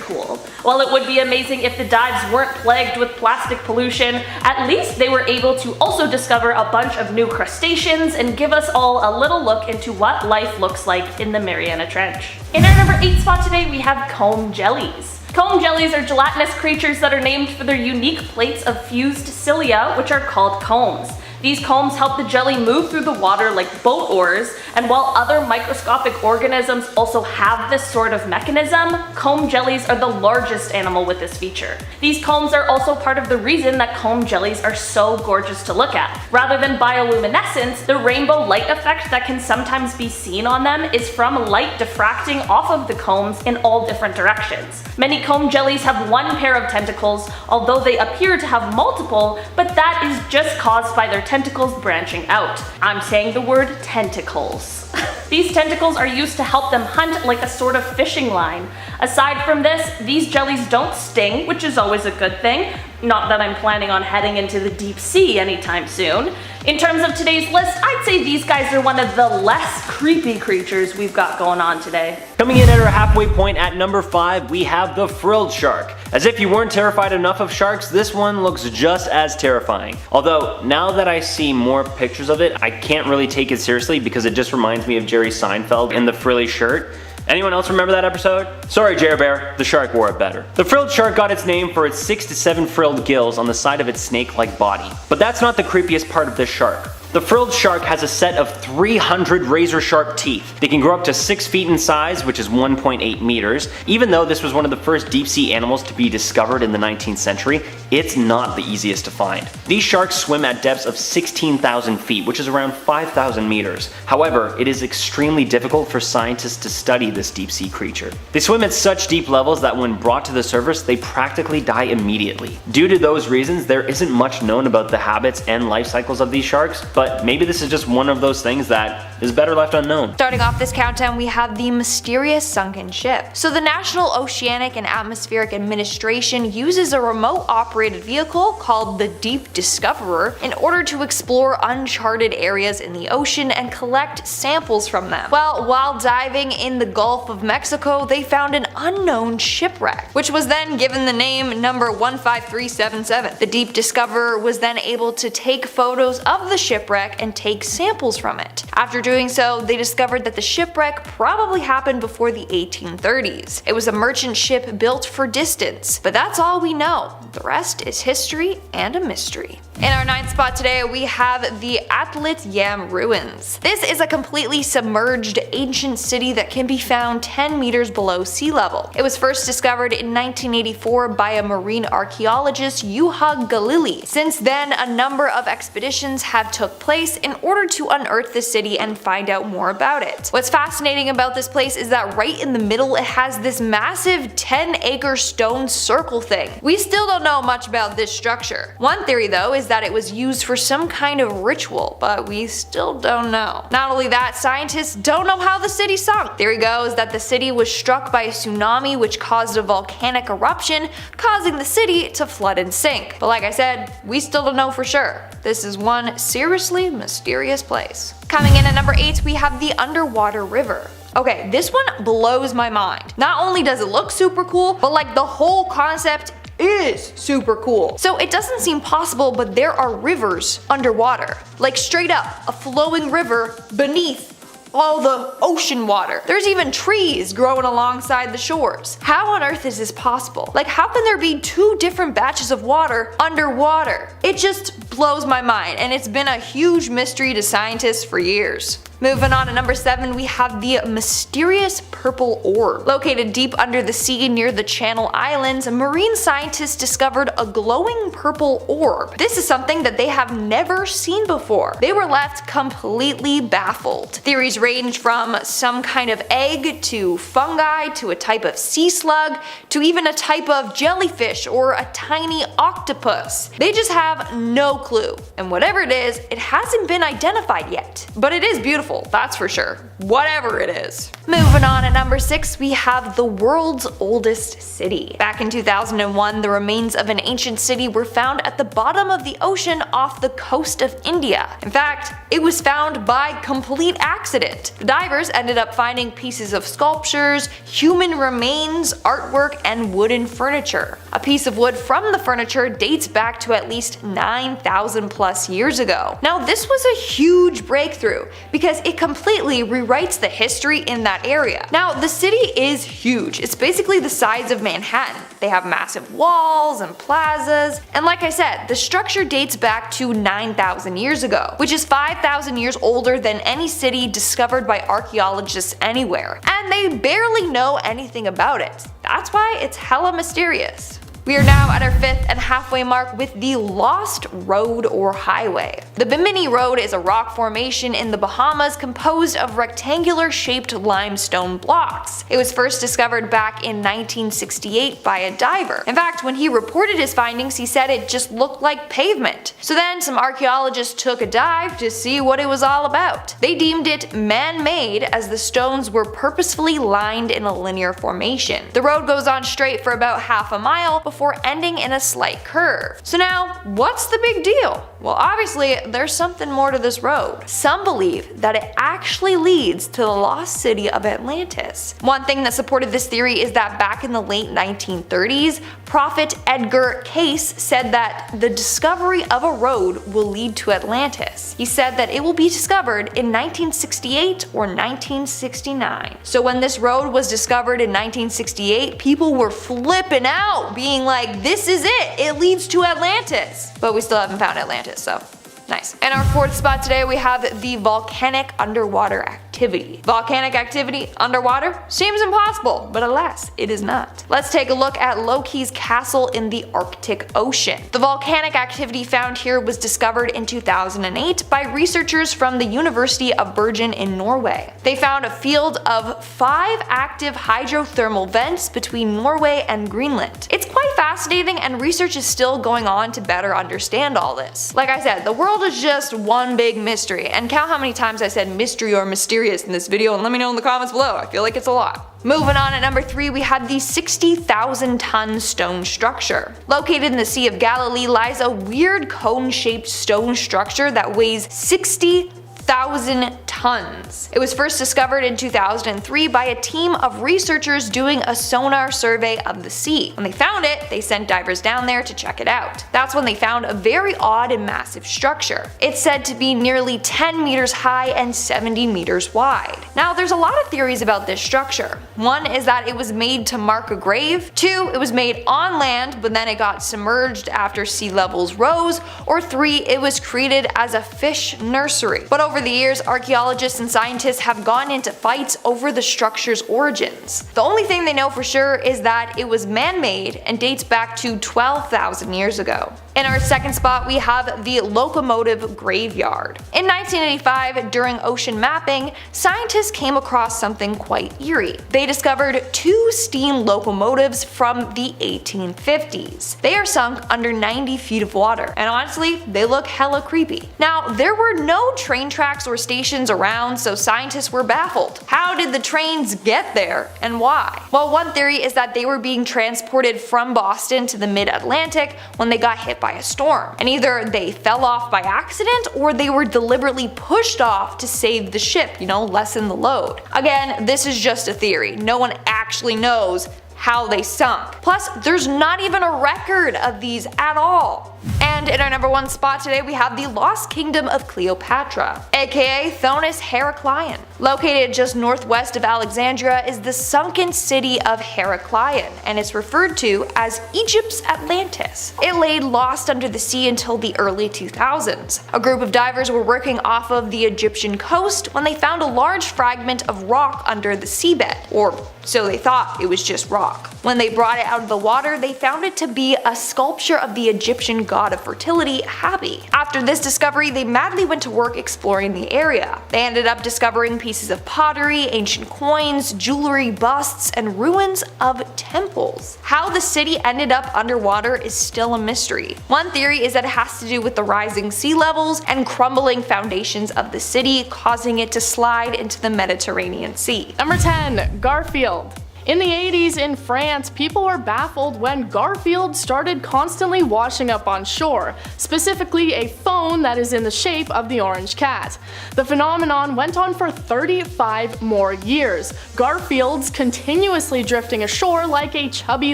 cool. While it would be amazing if the dives weren't plagued with plastic pollution, at least they were able to also discover a bunch of new crustaceans and give us all a little look into what life looks like in the Mariana Trench. In our number 8 spot today, we have comb jellies. Comb jellies are gelatinous creatures that are named for their unique plates of fused cilia, which are called combs. These combs help the jelly move through the water like boat oars, and while other microscopic organisms also have this sort of mechanism, comb jellies are the largest animal with this feature. These combs are also part of the reason that comb jellies are so gorgeous to look at. Rather than bioluminescence, the rainbow light effect that can sometimes be seen on them is from light diffracting off of the combs in all different directions. Many comb jellies have one pair of tentacles, although they appear to have multiple, but that is just caused by their tentacles branching out. I'm saying the word tentacles. These tentacles are used to help them hunt like a sort of fishing line. Aside from this, these jellies don't sting, which is always a good thing. Not that I'm planning on heading into the deep sea anytime soon. In terms of today's list, I'd say these guys are one of the less creepy creatures we've got going on today. Coming in at our halfway point at number 5, we have the frilled shark. As if you weren't terrified enough of sharks, this one looks just as terrifying. Although, now that I see more pictures of it, I can't really take it seriously because it just reminds me of Jerry Seinfeld in the frilly shirt. Anyone else remember that episode? Sorry, Jer Bear, the shark wore it better. The frilled shark got its name for its 6 to 7 frilled gills on the side of its snake-like body. But that's not the creepiest part of this shark. The frilled shark has a set of 300 razor-sharp teeth. They can grow up to 6 feet in size, which is 1.8 meters. Even though this was one of the first deep-sea animals to be discovered in the 19th century, it's not the easiest to find. These sharks swim at depths of 16,000 feet, which is around 5,000 meters. However, it is extremely difficult for scientists to study this deep-sea creature. They swim at such deep levels that when brought to the surface, they practically die immediately. Due to those reasons, there isn't much known about the habits and life cycles of these sharks, but maybe this is just one of those things that is better left unknown. Starting off this countdown, we have the mysterious sunken ship. So the National Oceanic and Atmospheric Administration uses a remote operated vehicle called the Deep Discoverer in order to explore uncharted areas in the ocean and collect samples from them. Well, while diving in the Gulf of Mexico, they found an unknown shipwreck, which was then given the name number 15377. The Deep Discoverer was then able to take photos of the shipwreck and take samples from it. After doing so, they discovered that the shipwreck probably happened before the 1830s. It was a merchant ship built for distance, but that's all we know. The rest is history and a mystery. In our 9th spot today, we have the Atlit Yam ruins. This is a completely submerged ancient city that can be found 10 meters below sea level. It was first discovered in 1984 by a marine archaeologist, Juha Galili. Since then, a number of expeditions have took place in order to unearth the city and find out more about it. What's fascinating about this place is that right in the middle it has this massive 10-acre stone circle thing. We still don't know much about this structure. One theory though is that it was used for some kind of ritual, but we still don't know. Not only that, scientists don't know how the city sunk. Theory goes that the city was struck by a tsunami which caused a volcanic eruption, causing the city to flood and sink. But like I said, we still don't know for sure. This is one seriously mysterious place. Coming in at number 8, we have the underwater river. Okay, this one blows my mind. Not only does it look super cool, but like the whole concept is super cool. So it doesn't seem possible, but there are rivers underwater. Like straight up, a flowing river beneath all the ocean water. There's even trees growing alongside the shores. How on earth is this possible? Like, how can there be two different batches of water underwater? It just blows my mind, and it's been a huge mystery to scientists for years. Moving on to number 7, we have the mysterious purple orb. Located deep under the sea near the Channel Islands, marine scientists discovered a glowing purple orb. This is something that they have never seen before. They were left completely baffled. Theories range from some kind of egg to fungi to a type of sea slug to even a type of jellyfish or a tiny octopus. They just have no clue. And whatever it is, it hasn't been identified yet. But it is beautiful. That's for sure. Whatever it is. Moving on at number 6, we have the world's oldest city. Back in 2001, the remains of an ancient city were found at the bottom of the ocean off the coast of India. In fact, it was found by complete accident. The divers ended up finding pieces of sculptures, human remains, artwork, and wooden furniture. A piece of wood from the furniture dates back to at least 9,000 plus years ago. Now, this was a huge breakthrough because it completely rewrites the history in that area. Now, the city is huge. It's basically the size of Manhattan. They have massive walls and plazas, and like I said, the structure dates back to 9,000 years ago, which is 5,000 years older than any city discovered by archaeologists anywhere, and they barely know anything about it. That's why it's hella mysterious. We are now at our 5th and halfway mark with the Lost Road or Highway. The Bimini Road is a rock formation in the Bahamas composed of rectangular shaped limestone blocks. It was first discovered back in 1968 by a diver. In fact, when he reported his findings, he said it just looked like pavement. So then some archaeologists took a dive to see what it was all about. They deemed it man-made as the stones were purposefully lined in a linear formation. The road goes on straight for about half a mile before ending in a slight curve. So now, what's the big deal? Well, obviously, there's something more to this road. Some believe that it actually leads to the lost city of Atlantis. One thing that supported this theory is that back in the late 1930s, Prophet Edgar Cayce said that the discovery of a road will lead to Atlantis. He said that it will be discovered in 1968 or 1969. So when this road was discovered in 1968, people were flipping out, being like, this is it, it leads to Atlantis. But we still haven't found Atlantis, so nice. In our 4th spot today, we have the volcanic underwater activity. Volcanic activity underwater seems impossible, but alas, it is not. Let's take a look at Loki's castle in the Arctic Ocean. The volcanic activity found here was discovered in 2008 by researchers from the University of Bergen in Norway. They found a field of 5 active hydrothermal vents between Norway and Greenland. It's quite fascinating, and research is still going on to better understand all this. Like I said, the world is just one big mystery, and count how many times I said mystery or mysterious in this video and let me know in the comments below. I feel like it's a lot. Moving on at number 3, we have the 60,000 ton stone structure. Located in the Sea of Galilee lies a weird cone-shaped stone structure that weighs 60,000 tons. It was first discovered in 2003 by a team of researchers doing a sonar survey of the sea. When they found it, they sent divers down there to check it out. That's when they found a very odd and massive structure. It's said to be nearly 10 meters high and 70 meters wide. Now, there's a lot of theories about this structure. One is that it was made to mark a grave. 2, it was made on land, but then it got submerged after sea levels rose. Or 3, it was created as a fish nursery. But over the years, archaeologists and scientists have gone into fights over the structure's origins. The only thing they know for sure is that it was man-made and dates back to 12,000 years ago. In our 2nd spot, we have the Locomotive Graveyard. In 1985, during ocean mapping, scientists came across something quite eerie. They discovered 2 steam locomotives from the 1850s. They are sunk under 90 feet of water, and honestly, they look hella creepy. Now, there were no train tracks or stations around, so scientists were baffled. How did the trains get there, and why? Well, one theory is that they were being transported from Boston to the mid-Atlantic when they got hit by by a storm, and either they fell off by accident or they were deliberately pushed off to save the ship, lessen the load. Again, this is just a theory. No one actually knows how they sunk. Plus, there's not even a record of these at all. And in our number 1 spot today, we have the Lost Kingdom of Cleopatra, aka Thonis Heracleion. Located just northwest of Alexandria is the sunken city of Heracleion, and it's referred to as Egypt's Atlantis. It laid lost under the sea until the early 2000s. A group of divers were working off of the Egyptian coast when they found a large fragment of rock under the seabed, or so they thought. It was just rock. When they brought it out of the water, they found it to be a sculpture of the Egyptian god of fertility, Hapi. After this discovery, they madly went to work exploring the area. They ended up discovering pieces of pottery, ancient coins, jewelry, busts, and ruins of temples. How the city ended up underwater is still a mystery. One theory is that it has to do with the rising sea levels and crumbling foundations of the city, causing it to slide into the Mediterranean Sea. Number 10. Garfield. In the 80s in France, people were baffled when Garfield started constantly washing up on shore, specifically a phone that is in the shape of the orange cat. The phenomenon went on for 35 more years, Garfield's continuously drifting ashore like a chubby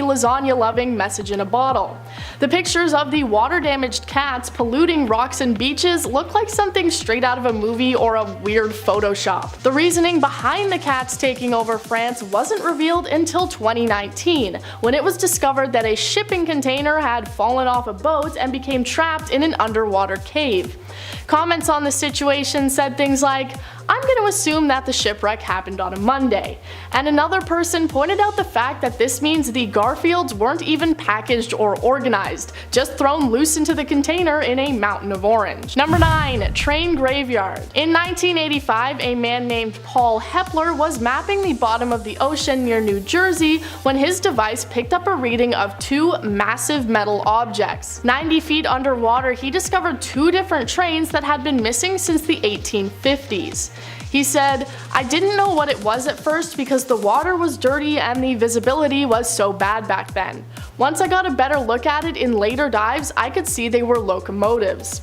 lasagna-loving message in a bottle. The pictures of the water-damaged cats polluting rocks and beaches look like something straight out of a movie or a weird Photoshop. The reasoning behind the cats taking over France wasn't revealed until 2019, when it was discovered that a shipping container had fallen off a boat and became trapped in an underwater cave. Comments on the situation said things like, "I'm going to assume that the shipwreck happened on a Monday," and another person pointed out the fact that this means the Garfields weren't even packaged or organized, just thrown loose into the container in a mountain of orange. Number 9. Train Graveyard. In 1985, a man named Paul Hepler was mapping the bottom of the ocean near New Jersey when his device picked up a reading of 2 massive metal objects. 90 feet underwater, he discovered 2 different trains that had been missing since the 1850s. He said, "I didn't know what it was at first because the water was dirty and the visibility was so bad back then. Once I got a better look at it in later dives, I could see they were locomotives."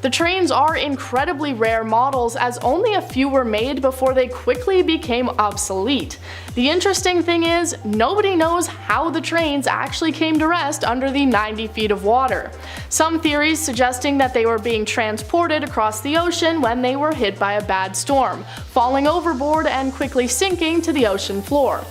The trains are incredibly rare models, as only a few were made before they quickly became obsolete. The interesting thing is, nobody knows how the trains actually came to rest under the 90 feet of water. Some theories suggesting that they were being transported across the ocean when they were hit by a bad storm, falling overboard and quickly sinking to the ocean floor.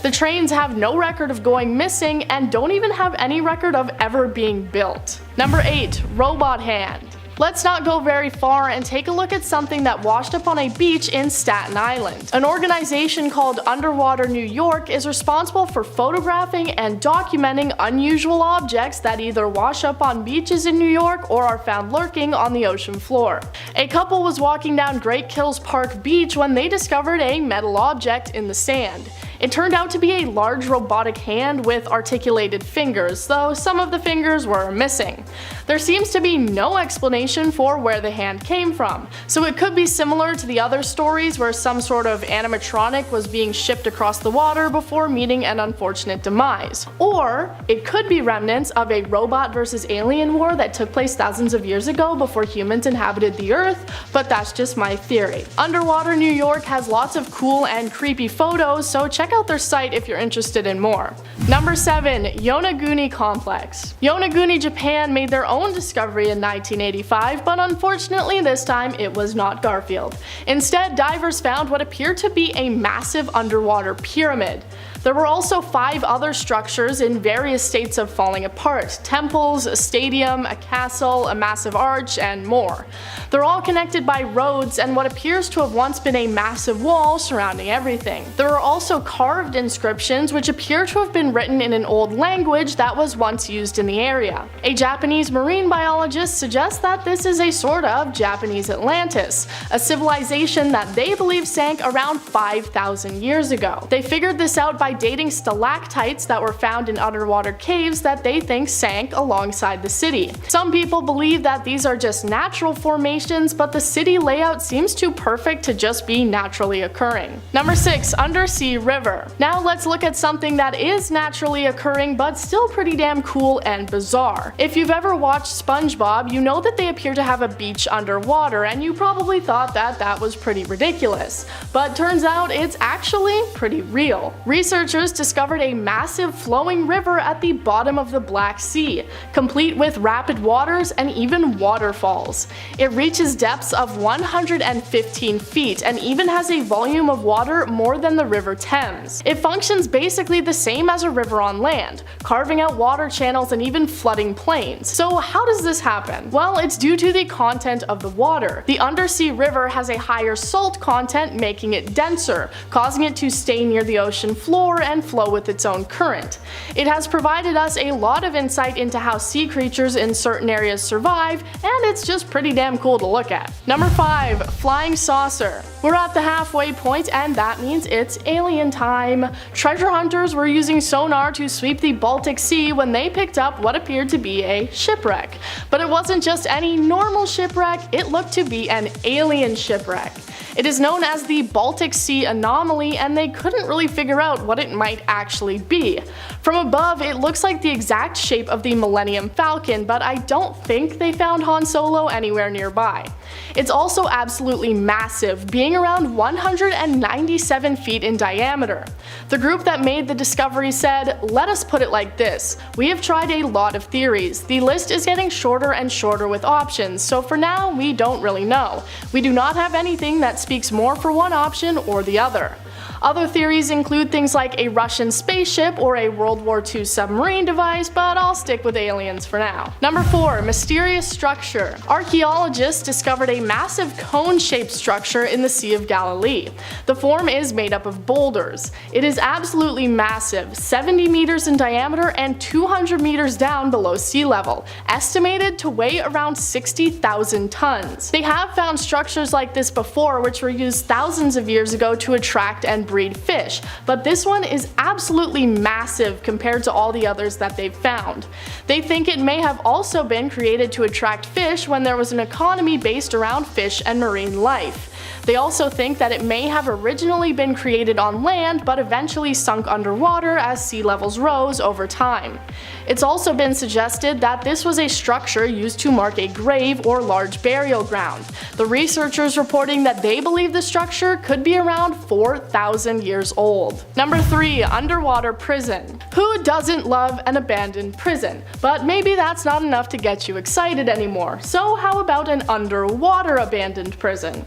The trains have no record of going missing and don't even have any record of ever being built. Number 8. Robot Hand. Let's not go very far and take a look at something that washed up on a beach in Staten Island. An organization called Underwater New York is responsible for photographing and documenting unusual objects that either wash up on beaches in New York or are found lurking on the ocean floor. A couple was walking down Great Kills Park Beach when they discovered a metal object in the sand. It turned out to be a large robotic hand with articulated fingers, though some of the fingers were missing. There seems to be no explanation for where the hand came from, so it could be similar to the other stories where some sort of animatronic was being shipped across the water before meeting an unfortunate demise. Or it could be remnants of a robot versus alien war that took place thousands of years ago before humans inhabited the earth, but that's just my theory. Underwater New York has lots of cool and creepy photos, so check out their site if you're interested in more. Number 7. Yonaguni Complex. Yonaguni, Japan made their own discovery in 1985, but unfortunately this time it was not Garfield. Instead, divers found what appeared to be a massive underwater pyramid. There were also 5 other structures in various states of falling apart: temples, a stadium, a castle, a massive arch, and more. They're all connected by roads and what appears to have once been a massive wall surrounding everything. There are also carved inscriptions which appear to have been written in an old language that was once used in the area. A Japanese marine biologist suggests that this is a sort of Japanese Atlantis, a civilization that they believe sank around 5,000 years ago. They figured this out by dating stalactites that were found in underwater caves that they think sank alongside the city. Some people believe that these are just natural formations, but the city layout seems too perfect to just be naturally occurring. Number 6. Undersea River. River. Now let's look at something that is naturally occurring but still pretty damn cool and bizarre. If you've ever watched SpongeBob, you know that they appear to have a beach underwater, and you probably thought that that was pretty ridiculous. But turns out it's actually pretty real. Researchers discovered a massive flowing river at the bottom of the Black Sea, complete with rapid waters and even waterfalls. It reaches depths of 115 feet and even has a volume of water more than the River Thames. It functions basically the same as a river on land, carving out water channels and even flooding plains. So how does this happen? Well, it's due to the content of the water. The undersea river has a higher salt content, making it denser, causing it to stay near the ocean floor and flow with its own current. It has provided us a lot of insight into how sea creatures in certain areas survive, and it's just pretty damn cool to look at. Number 5. Flying saucer. We're at the halfway point, and that means it's alien time. Treasure hunters were using sonar to sweep the Baltic Sea when they picked up what appeared to be a shipwreck. But it wasn't just any normal shipwreck, it looked to be an alien shipwreck. It is known as the Baltic Sea Anomaly, and they couldn't really figure out what it might actually be. From above, it looks like the exact shape of the Millennium Falcon, but I don't think they found Han Solo anywhere nearby. It's also absolutely massive, being around 197 feet in diameter. The group that made the discovery said, "Let us put it like this. We have tried a lot of theories. The list is getting shorter and shorter with options, so for now, we don't really know. We do not have anything that speaks more for one option or the other." Other theories include things like a Russian spaceship or a World War II submarine device, but I'll stick with aliens for now. Number 4. Mysterious structure. Archaeologists discovered a massive cone-shaped structure in the Sea of Galilee. The form is made up of boulders. It is absolutely massive, 70 meters in diameter and 200 meters down below sea level, estimated to weigh around 60,000 tons. They have found structures like this before, which were used thousands of years ago to attract and breed fish, but this one is absolutely massive compared to all the others that they've found. They think it may have also been created to attract fish when there was an economy based around fish and marine life. They also think that it may have originally been created on land but eventually sunk underwater as sea levels rose over time. It's also been suggested that this was a structure used to mark a grave or large burial ground. The researchers reporting that they believe the structure could be around 4,000 years old. Number 3. Underwater prison. Who doesn't love an abandoned prison? But maybe that's not enough to get you excited anymore. So how about an underwater abandoned prison?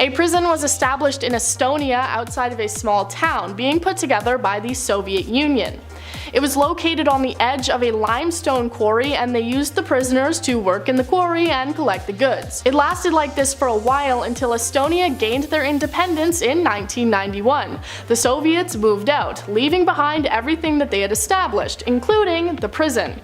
A prison was established in Estonia outside of a small town, being put together by the Soviet Union. It was located on the edge of a limestone quarry, and they used the prisoners to work in the quarry and collect the goods. It lasted like this for a while until Estonia gained their independence in 1991. The Soviets moved out, leaving behind everything that they had established, including the prison.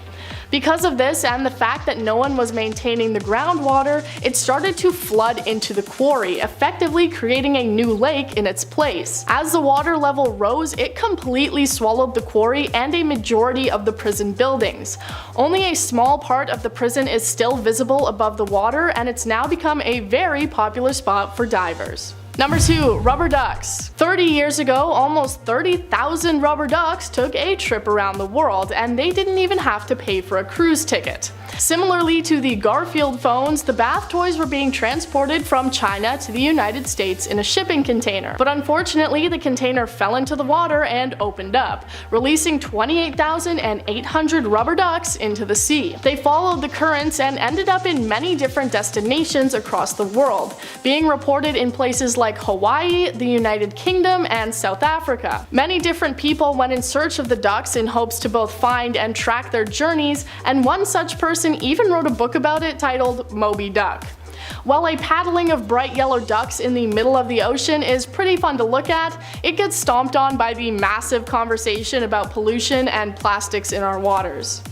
Because of this and the fact that no one was maintaining the groundwater, it started to flood into the quarry, effectively creating a new lake in its place. As the water level rose, it completely swallowed the quarry and a majority of the prison buildings. Only a small part of the prison is still visible above the water, and it's now become a very popular spot for divers. Number 2. Rubber ducks. 30 years ago, almost 30,000 rubber ducks took a trip around the world, and they didn't even have to pay for a cruise ticket. Similarly to the Garfield phones, the bath toys were being transported from China to the United States in a shipping container. But unfortunately, the container fell into the water and opened up, releasing 28,800 rubber ducks into the sea. They followed the currents and ended up in many different destinations across the world, being reported in places like Hawaii, the United Kingdom, and South Africa. Many different people went in search of the ducks in hopes to both find and track their journeys, and one such person even wrote a book about it titled Moby Duck. While a paddling of bright yellow ducks in the middle of the ocean is pretty fun to look at, it gets stomped on by the massive conversation about pollution and plastics in our waters.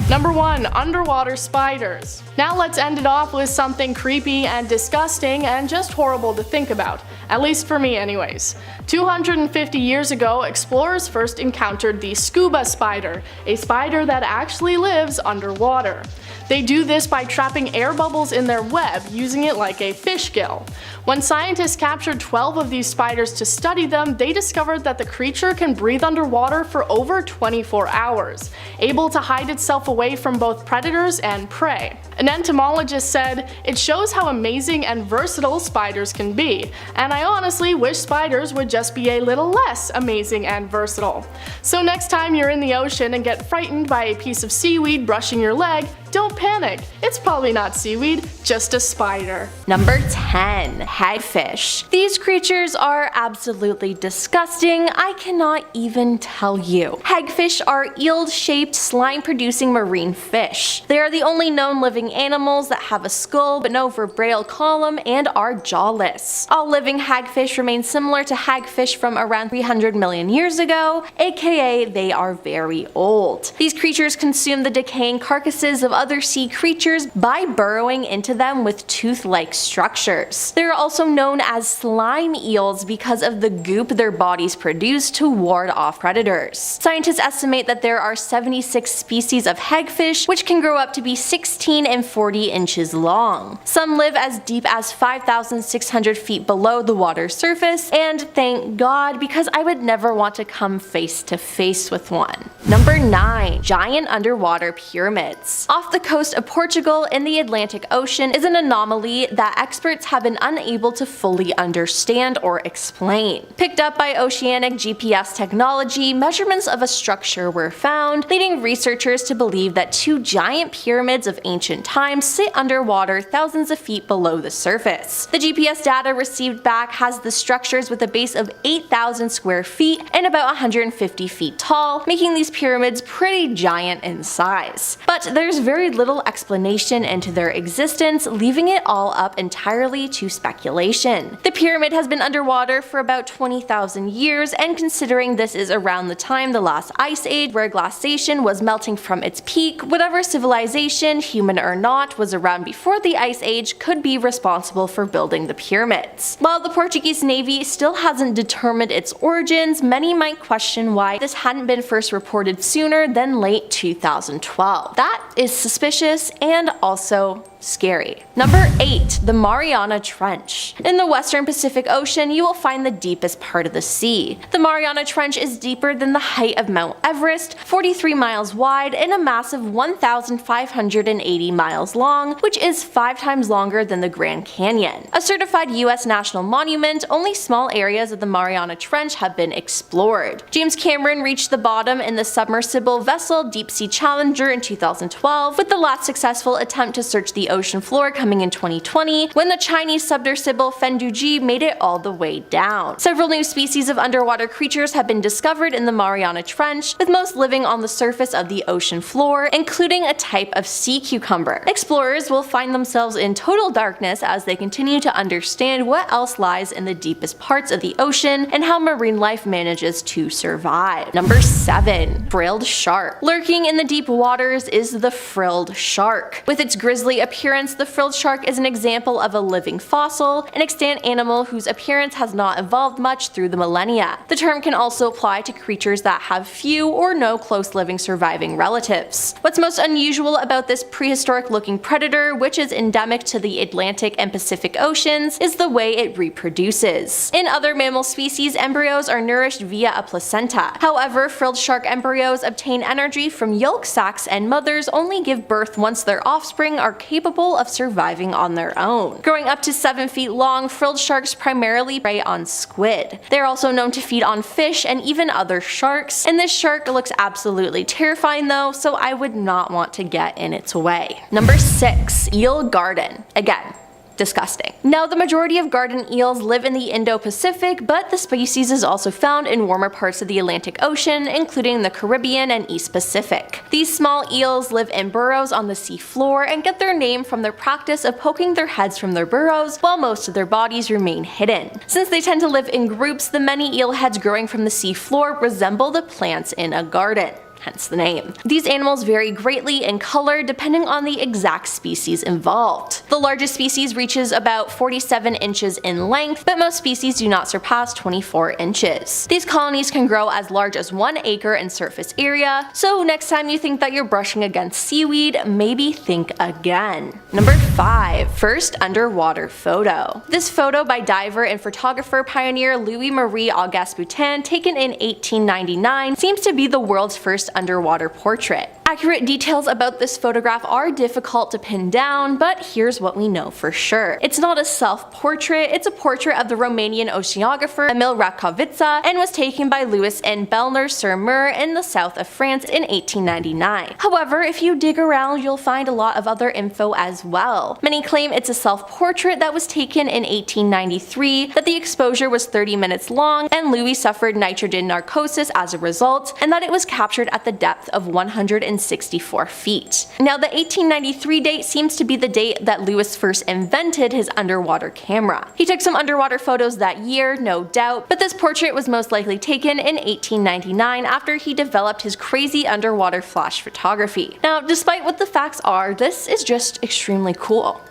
Number 1. Underwater spiders. Now let's end it off with something creepy and disgusting and just horrible to think about. At least for me anyways. 250 years ago, explorers first encountered the scuba spider, a spider that actually lives underwater. They do this by trapping air bubbles in their web, using it like a fish gill. When scientists captured 12 of these spiders to study them, they discovered that the creature can breathe underwater for over 24 hours, able to hide itself away from both predators and prey. An entomologist said, "It shows how amazing and versatile spiders can be, and I honestly wish spiders would just be a little less amazing and versatile." So next time you're in the ocean and get frightened by a piece of seaweed brushing your leg, don't panic. It's probably not seaweed, just a spider. Number 10. Hagfish. These creatures are absolutely disgusting. I cannot even tell you. Hagfish are eel-shaped, slime-producing marine fish. They are the only known living animals that have a skull but no vertebral column and are jawless. All living hagfish remain similar to hagfish from around 300 million years ago, aka they are very old. These creatures consume the decaying carcasses of other sea creatures by burrowing into them with tooth-like structures. They're also known as slime eels because of the goop their bodies produce to ward off predators. Scientists estimate that there are 76 species of hagfish, which can grow up to be 16 and 40 inches long. Some live as deep as 5,600 feet below the water's surface, and thank God, because I would never want to come face to face with one. Number 9. Giant underwater pyramids. Off the coast of Portugal in the Atlantic Ocean is an anomaly that experts have been unable to fully understand or explain. Picked up by oceanic GPS technology, measurements of a structure were found, leading researchers to believe that 2 giant pyramids of ancient times sit underwater thousands of feet below the surface. The GPS data received back has the structures with a base of 8,000 square feet and about 150 feet tall, making these pyramids pretty giant in size. But there's very little explanation into their existence, leaving it all up entirely to speculation. The pyramid has been underwater for about 20,000 years, and considering this is around the time the last ice age, where glaciation was melting from its peak, whatever civilization, human or not, was around before the ice age could be responsible for building the pyramids. While the Portuguese Navy still hasn't determined its origins, many might question why this hadn't been first reported sooner than late 2012. That is suspicious and also scary. Number 8. The Mariana Trench. In the western Pacific Ocean, you will find the deepest part of the sea. The Mariana Trench is deeper than the height of Mount Everest, 43 miles wide, and a massive 1,580 miles long, which is 5 times longer than the Grand Canyon. A certified US national monument, only small areas of the Mariana Trench have been explored. James Cameron reached the bottom in the submersible vessel Deep Sea Challenger in 2012, with the last successful attempt to search the ocean floor coming in 2020, when the Chinese submersible Fenduji made it all the way down. Several new species of underwater creatures have been discovered in the Mariana Trench, with most living on the surface of the ocean floor, including a type of sea cucumber. Explorers will find themselves in total darkness as they continue to understand what else lies in the deepest parts of the ocean and how marine life manages to survive. Number 7. Frilled shark. Lurking in the deep waters is the frilled shark. With its grisly appearance, the frilled shark is an example of a living fossil, an extant animal whose appearance has not evolved much through the millennia. The term can also apply to creatures that have few or no close living surviving relatives. What's most unusual about this prehistoric looking predator, which is endemic to the Atlantic and Pacific Oceans, is the way it reproduces. In other mammal species, embryos are nourished via a placenta. However, frilled shark embryos obtain energy from yolk sacs, and mothers only give birth once their offspring are capable of surviving on their own. Growing up to 7 feet long, frilled sharks primarily prey on squid. They're also known to feed on fish and even other sharks, and this shark looks absolutely terrifying though, so I would not want to get in its way. Number 6. Eel garden. Again, disgusting. Now, the majority of garden eels live in the Indo-Pacific, but the species is also found in warmer parts of the Atlantic Ocean, including the Caribbean and East Pacific. These small eels live in burrows on the sea floor and get their name from their practice of poking their heads from their burrows while most of their bodies remain hidden. Since they tend to live in groups, the many eel heads growing from the sea floor resemble the plants in a garden. hence the name. These animals vary greatly in color depending on the exact species involved. The largest species reaches about 47 inches in length, but most species do not surpass 24 inches. These colonies can grow as large as 1 acre in surface area, so next time you think that you're brushing against seaweed, maybe think again. Number 5. First underwater photo. This photo by diver and photographer pioneer Louis-Marie Auguste Boutin, taken in 1899, seems to be the world's first underwater portrait. Accurate details about this photograph are difficult to pin down, but here's what we know for sure. It's not a self-portrait, it's a portrait of the Romanian oceanographer Emil Racovița and was taken by Louis and Bellner-sur-Mer in the south of France in 1899. However, if you dig around, you'll find a lot of other info as well. Many claim it's a self-portrait that was taken in 1893, that the exposure was 30 minutes long, and Louis suffered nitrogen narcosis as a result, and that it was captured at the depth of 164 feet. Now, the 1893 date seems to be the date that Louis first invented his underwater camera. He took some underwater photos that year, no doubt, but this portrait was most likely taken in 1899 after he developed his crazy underwater flash photography. Now, despite what the facts are, this is just extremely cool.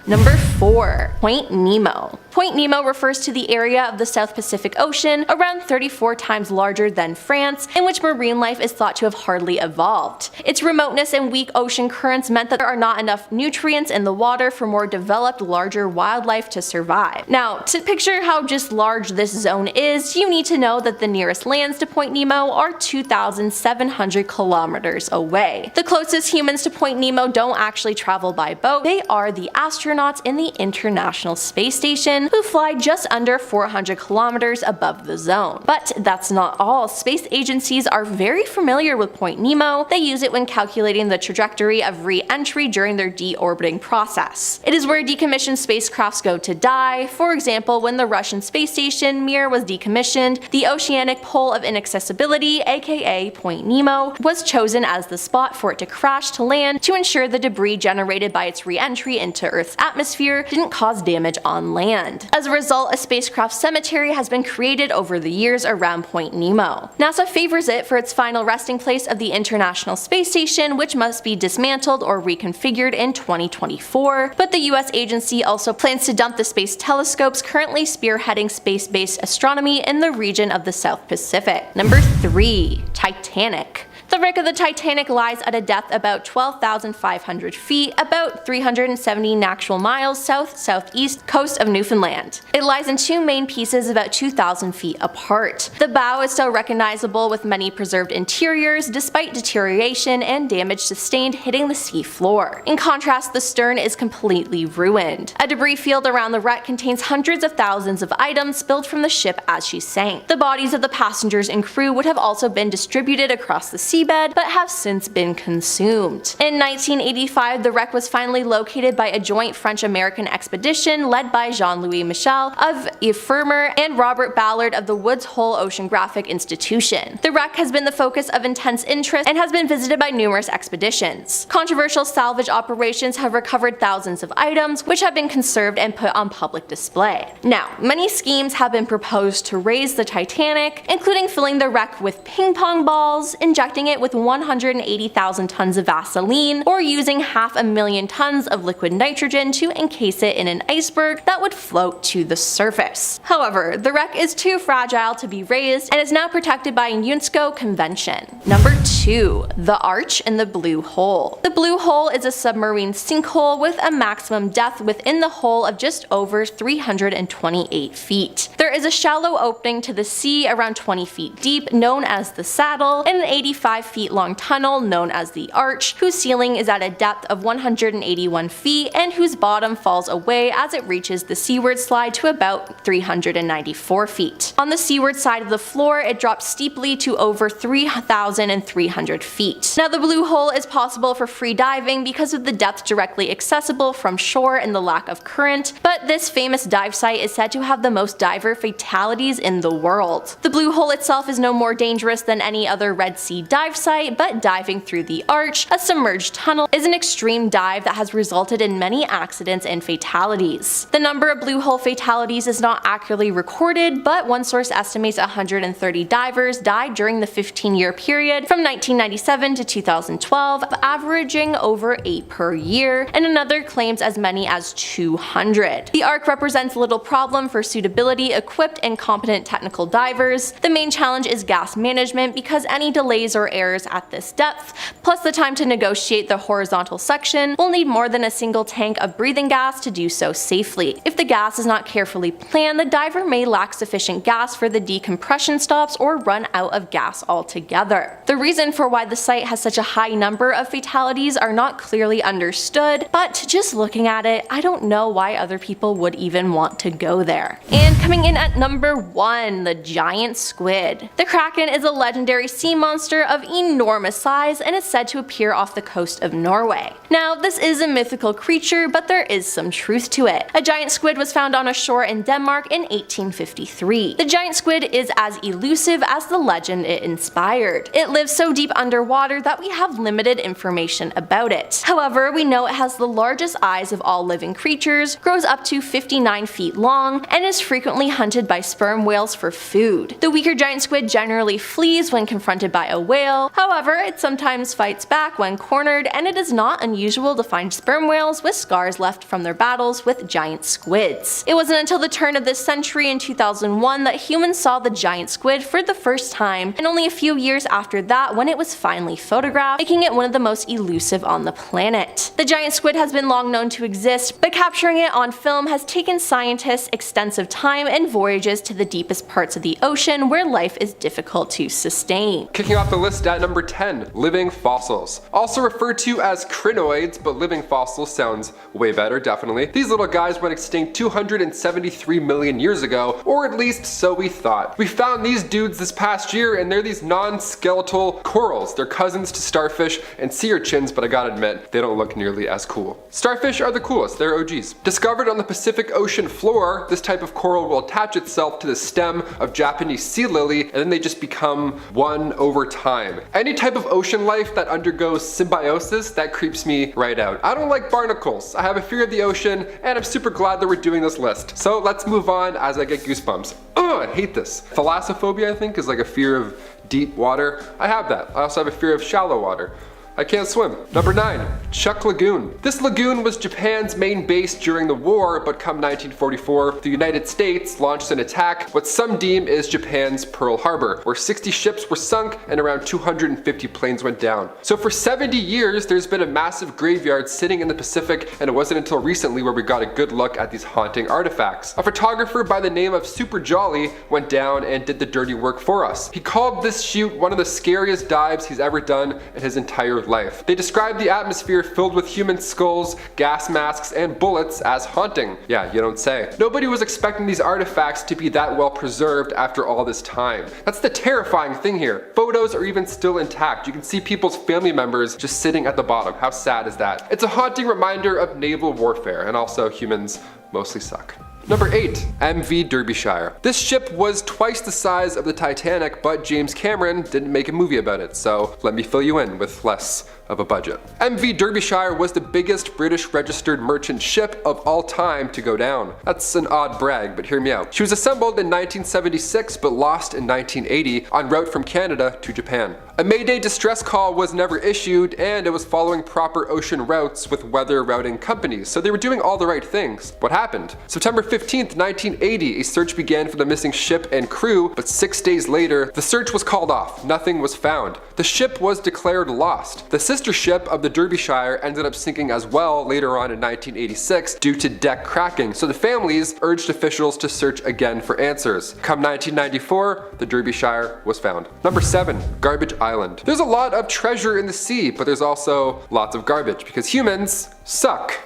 Number 4. Point Nemo. Point Nemo refers to the area of the South Pacific Ocean, around 34 times larger than France, in which marine life is thought to have hardly evolved. Its remoteness and weak ocean currents meant that there are not enough nutrients in the water for more developed, larger wildlife to survive. Now, to picture how just large this zone is, you need to know that the nearest lands to Point Nemo are 2,700 kilometers away. The closest humans to Point Nemo don't actually travel by boat, they are the astronauts in the International Space Station, who fly just under 400 kilometers above the zone. But that's not all. Space agencies are very familiar with Point Nemo. They use it when calculating the trajectory of re-entry during their deorbiting process. It is where decommissioned spacecrafts go to die. For example, when the Russian space station Mir was decommissioned, the oceanic pole of inaccessibility, aka Point Nemo, was chosen as the spot for it to crash to land to ensure the debris generated by its re-entry into Earth's atmosphere didn't cause damage on land. As a result, a spacecraft cemetery has been created over the years around Point Nemo. NASA favors it for its final resting place of the International Space Station, which must be dismantled or reconfigured in 2024, but the US agency also plans to dump the space telescopes currently spearheading space-based astronomy in the region of the South Pacific. Number 3. Titanic. The wreck of the Titanic lies at a depth about 12,500 feet, about 370 natural miles south-southeast coast of Newfoundland. It lies in two main pieces about 2,000 feet apart. The bow is still recognizable with many preserved interiors despite deterioration and damage sustained hitting the sea floor. In contrast, the stern is completely ruined. A debris field around the wreck contains hundreds of thousands of items spilled from the ship as she sank. The bodies of the passengers and crew would have also been distributed across the seabed, but have since been consumed. In 1985, the wreck was finally located by a joint French-American expedition led by Jean-Louis Michel of Ifremer and Robert Ballard of the Woods Hole Oceanographic Institution. The wreck has been the focus of intense interest and has been visited by numerous expeditions. Controversial salvage operations have recovered thousands of items, which have been conserved and put on public display. Now, many schemes have been proposed to raise the Titanic, including filling the wreck with ping pong balls, injecting it with 180,000 tons of Vaseline, or using 500,000 tons of liquid nitrogen to encase it in an iceberg that would float to the surface. However, the wreck is too fragile to be raised and is now protected by a UNESCO convention. Number 2. The Arch in the Blue Hole. The Blue Hole is a submarine sinkhole with a maximum depth within the hole of just over 328 feet. There is a shallow opening to the sea around 20 feet deep known as the Saddle, and an 85 feet long tunnel known as the Arch, whose ceiling is at a depth of 181 feet and whose bottom falls away as it reaches the seaward slide to about 394 feet. On the seaward side of the floor, it drops steeply to over 3,300 feet. Now, the Blue Hole is possible for free diving because of the depth directly accessible from shore and the lack of current, but this famous dive site is said to have the most diver fatalities in the world. The Blue Hole itself is no more dangerous than any other Red Sea dive dive site, but diving through the arch, a submerged tunnel, is an extreme dive that has resulted in many accidents and fatalities. The number of blue hole fatalities is not accurately recorded, but one source estimates 130 divers died during the 15-year period from 1997 to 2012, averaging over 8 per year, and another claims as many as 200. The arc represents little problem for suitability, equipped and competent technical divers. The main challenge is gas management because any delays or errors at this depth, plus the time to negotiate the horizontal section, will need more than a single tank of breathing gas to do so safely. If the gas is not carefully planned, the diver may lack sufficient gas for the decompression stops or run out of gas altogether. The reason for why the site has such a high number of fatalities are not clearly understood, but just looking at it, I don't know why other people would even want to go there. And coming in at number 1, the giant squid. The kraken is a legendary sea monster of enormous size and is said to appear off the coast of Norway. Now, this is a mythical creature, but there is some truth to it. A giant squid was found on a shore in Denmark in 1853. The giant squid is as elusive as the legend it inspired. It lives so deep underwater that we have limited information about it. However, we know it has the largest eyes of all living creatures, grows up to 59 feet long, and is frequently hunted by sperm whales for food. The weaker giant squid generally flees when confronted by a whale. However, it sometimes fights back when cornered, and it is not unusual to find sperm whales with scars left from their battles with giant squids. It wasn't until the turn of this century in 2001 that humans saw the giant squid for the first time, and only a few years after that when it was finally photographed, making it one of the most elusive on the planet. The giant squid has been long known to exist, but capturing it on film has taken scientists extensive time and voyages to the deepest parts of the ocean where life is difficult to sustain. Kicking off the list at number 10, living fossils. Also referred to as crinoids, but living fossils sounds way better, definitely. These little guys went extinct 273 million years ago, or at least so we thought. We found these dudes this past year, and they're these non-skeletal corals. They're cousins to starfish and sea urchins, but I gotta admit, they don't look nearly as cool. Starfish are the coolest, they're OGs. Discovered on the Pacific Ocean floor, this type of coral will attach itself to the stem of Japanese sea lily, and then they just become one over time. Any type of ocean life that undergoes symbiosis, that creeps me right out. I don't like barnacles, I have a fear of the ocean, and I'm super glad that we're doing this list. So let's move on as I get goosebumps. I hate this. Thalassophobia, I think, is like a fear of deep water. I have that. I also have a fear of shallow water. I can't swim. Number 9, Chuuk Lagoon. This lagoon was Japan's main base during the war, but come 1944, the United States launched an attack, what some deem is Japan's Pearl Harbor, where 60 ships were sunk and around 250 planes went down. So for 70 years, there's been a massive graveyard sitting in the Pacific, and it wasn't until recently where we got a good look at these haunting artifacts. A photographer by the name of Super Jolly went down and did the dirty work for us. He called this shoot one of the scariest dives he's ever done in his entire life. They described the atmosphere filled with human skulls, gas masks, and bullets as haunting. Yeah, you don't say. Nobody was expecting these artifacts to be that well preserved after all this time. That's the terrifying thing here. Photos are even still intact. You can see people's family members just sitting at the bottom. How sad is that? It's a haunting reminder of naval warfare, and also humans mostly suck. Number 8, MV Derbyshire. This ship was twice the size of the Titanic, but James Cameron didn't make a movie about it, so let me fill you in with less of a budget. MV Derbyshire was the biggest British registered merchant ship of all time to go down. That's an odd brag, but hear me out. She was assembled in 1976 but lost in 1980 en route from Canada to Japan. A Mayday distress call was never issued, and it was following proper ocean routes with weather routing companies, so they were doing all the right things. What happened? September 15th, 1980, a search began for the missing ship and crew, but 6 days later, the search was called off. Nothing was found. The ship was declared lost. The sister ship of the Derbyshire ended up sinking as well later on in 1986 due to deck cracking, so the families urged officials to search again for answers. Come 1994, the Derbyshire was found. Number 7, Garbage Island. There's a lot of treasure in the sea, but there's also lots of garbage because humans suck.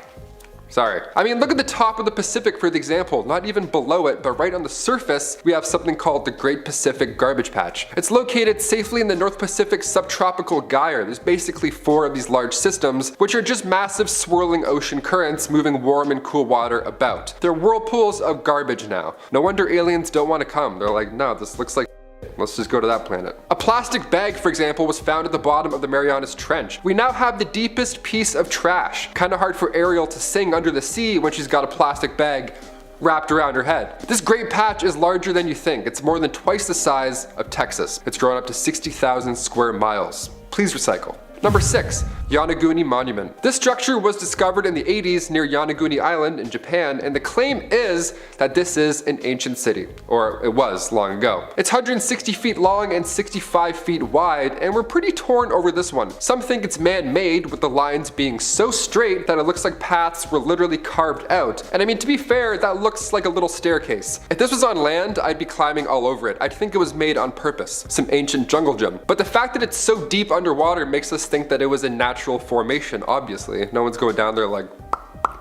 Sorry. I mean, look at the top of the Pacific for the example, not even below it, but right on the surface, we have something called the Great Pacific Garbage Patch. It's located safely in the North Pacific subtropical gyre. There's basically 4 of these large systems, which are just massive swirling ocean currents moving warm and cool water about. They're whirlpools of garbage now. No wonder aliens don't want to come. They're like, no, this looks like let's just go to that planet. A plastic bag, for example, was found at the bottom of the Marianas Trench. We now have the deepest piece of trash. Kinda hard for Ariel to sing under the sea when she's got a plastic bag wrapped around her head. This great patch is larger than you think. It's more than twice the size of Texas. It's grown up to 60,000 square miles. Please recycle. Number 6. Yonaguni Monument. This structure was discovered in the 80s near Yonaguni Island in Japan, and the claim is that this is an ancient city, or it was long ago. It's 160 feet long and 65 feet wide, and we're pretty torn over this one. Some think it's man-made, with the lines being so straight that it looks like paths were literally carved out. And I mean, to be fair, that looks like a little staircase. If this was on land, I'd be climbing all over it. I'd think it was made on purpose, some ancient jungle gym. But the fact that it's so deep underwater makes us think that it was a natural formation, obviously. No one's going down there like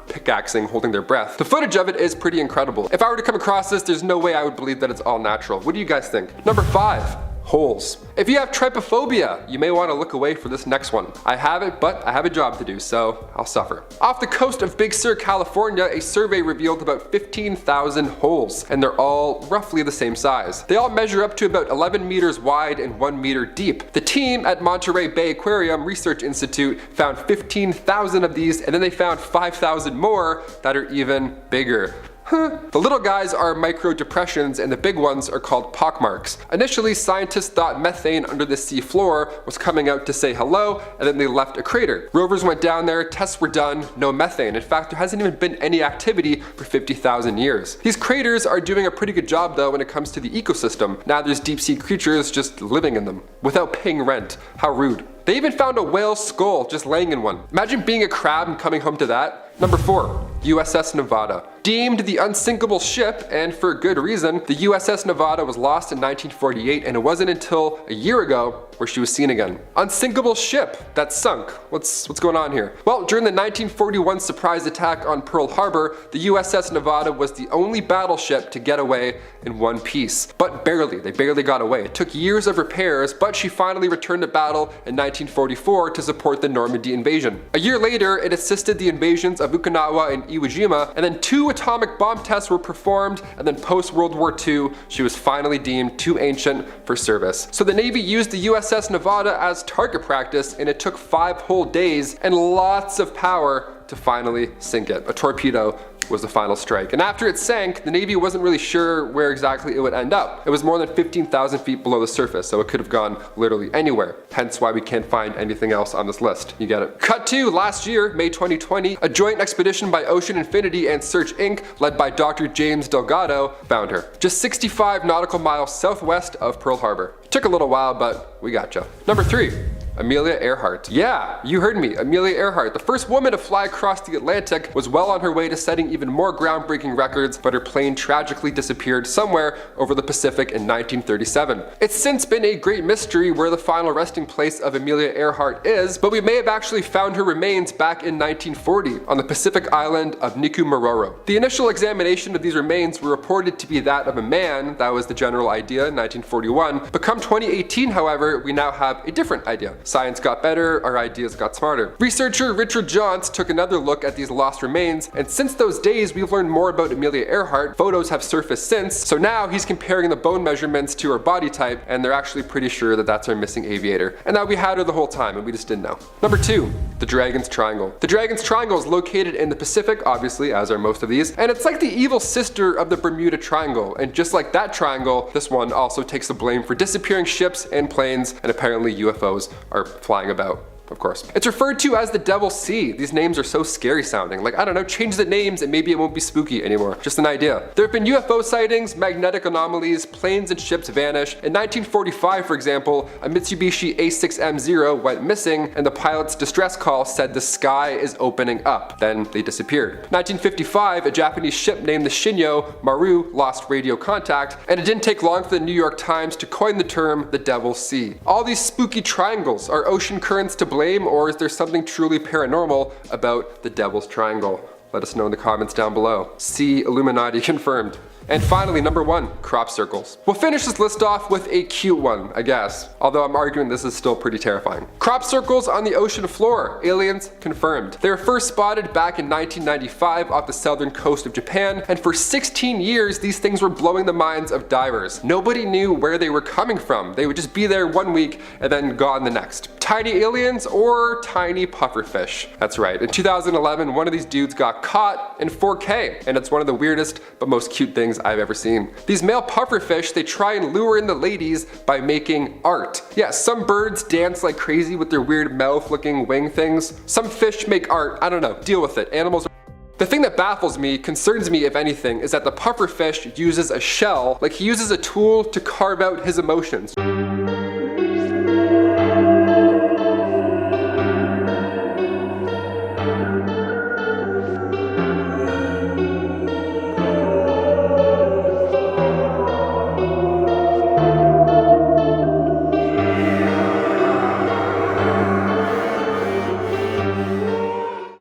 pickaxing, holding their breath. The footage of it is pretty incredible. If I were to come across this, there's no way I would believe that it's all natural. What do you guys think? Number 5. Holes. If you have trypophobia, you may want to look away for this next one. I have it, but I have a job to do, so I'll suffer. Off the coast of Big Sur, California, a survey revealed about 15,000 holes, and they're all roughly the same size. They all measure up to about 11 meters wide and 1 meter deep. The team at Monterey Bay Aquarium Research Institute found 15,000 of these, and then they found 5,000 more that are even bigger. The little guys are micro depressions and the big ones are called pockmarks. Initially, scientists thought methane under the sea floor was coming out to say hello, and then they left a crater. Rovers went down there, tests were done, no methane. In fact, there hasn't even been any activity for 50,000 years. These craters are doing a pretty good job though when it comes to the ecosystem. Now there's deep sea creatures just living in them without paying rent. How rude. They even found a whale skull just laying in one. Imagine being a crab and coming home to that. Number 4. USS Nevada. Deemed the unsinkable ship, and for good reason, the USS Nevada was lost in 1948, and it wasn't until a year ago where she was seen again. Unsinkable ship that sunk. What's going on here? Well, during the 1941 surprise attack on Pearl Harbor, the USS Nevada was the only battleship to get away in one piece. But barely. They barely got away. It took years of repairs, but she finally returned to battle in 1944 to support the Normandy invasion. A year later, it assisted the invasions of Okinawa and Iwo Jima, and then 2 atomic bomb tests were performed, and then post-World War II, she was finally deemed too ancient for service. So the Navy used the USS Nevada as target practice, and it took 5 whole days and lots of power to finally sink it. A torpedo was the final strike. And after it sank, the Navy wasn't really sure where exactly it would end up. It was more than 15,000 feet below the surface, so it could have gone literally anywhere. Hence why we can't find anything else on this list. You get it. Cut to last year, May 2020, a joint expedition by Ocean Infinity and Search Inc., led by Dr. James Delgado, found her. Just 65 nautical miles southwest of Pearl Harbor. Took a little while, but we gotcha. Number 3. Amelia Earhart. Yeah, you heard me, Amelia Earhart. The first woman to fly across the Atlantic, was well on her way to setting even more groundbreaking records, but her plane tragically disappeared somewhere over the Pacific in 1937. It's since been a great mystery where the final resting place of Amelia Earhart is, but we may have actually found her remains back in 1940 on the Pacific island of Nikumaroro. The initial examination of these remains were reported to be that of a man. That was the general idea in 1941, but come 2018, however, we now have a different idea. Science got better, our ideas got smarter. Researcher Richard Johns took another look at these lost remains, and since those days we've learned more about Amelia Earhart. Photos have surfaced since, so now he's comparing the bone measurements to her body type, and they're actually pretty sure that that's our missing aviator, and that we had her the whole time and we just didn't know. Number 2. The Dragon's Triangle. The Dragon's Triangle is located in the Pacific, obviously, as are most of these, and it's like the evil sister of the Bermuda Triangle, and just like that triangle, this one also takes the blame for disappearing ships and planes, and apparently UFOs are flying about. Of course. It's referred to as the Devil's Sea. These names are so scary sounding. Like, I don't know, change the names and maybe it won't be spooky anymore. Just an idea. There have been UFO sightings, magnetic anomalies, planes and ships vanish. In 1945, for example, a Mitsubishi A6M0 went missing and the pilot's distress call said the sky is opening up. Then they disappeared. 1955, a Japanese ship named the Shinyo Maru lost radio contact, and it didn't take long for the New York Times to coin the term the Devil's Sea. All these spooky triangles, are ocean currents to blame, or is there something truly paranormal about the Devil's Triangle? Let us know in the comments down below. See Illuminati confirmed. And finally, number 1, crop circles. We'll finish this list off with a cute one, I guess, although I'm arguing this is still pretty terrifying. Crop circles on the ocean floor, aliens confirmed. They were first spotted back in 1995 off the southern coast of Japan, and for 16 years these things were blowing the minds of divers. Nobody knew where they were coming from. They would just be there one week and then gone the next. Tiny aliens or tiny pufferfish. That's right, in 2011 one of these dudes got caught in 4K, and it's one of the weirdest but most cute things I've ever seen. These male pufferfish, they try and lure in the ladies by making art. Yeah, some birds dance like crazy with their weird mouth looking wing things. Some fish make art, I don't know, deal with it. Animals are... The thing that baffles me, concerns me if anything, is that the pufferfish uses a shell, like he uses a tool to carve out his emotions.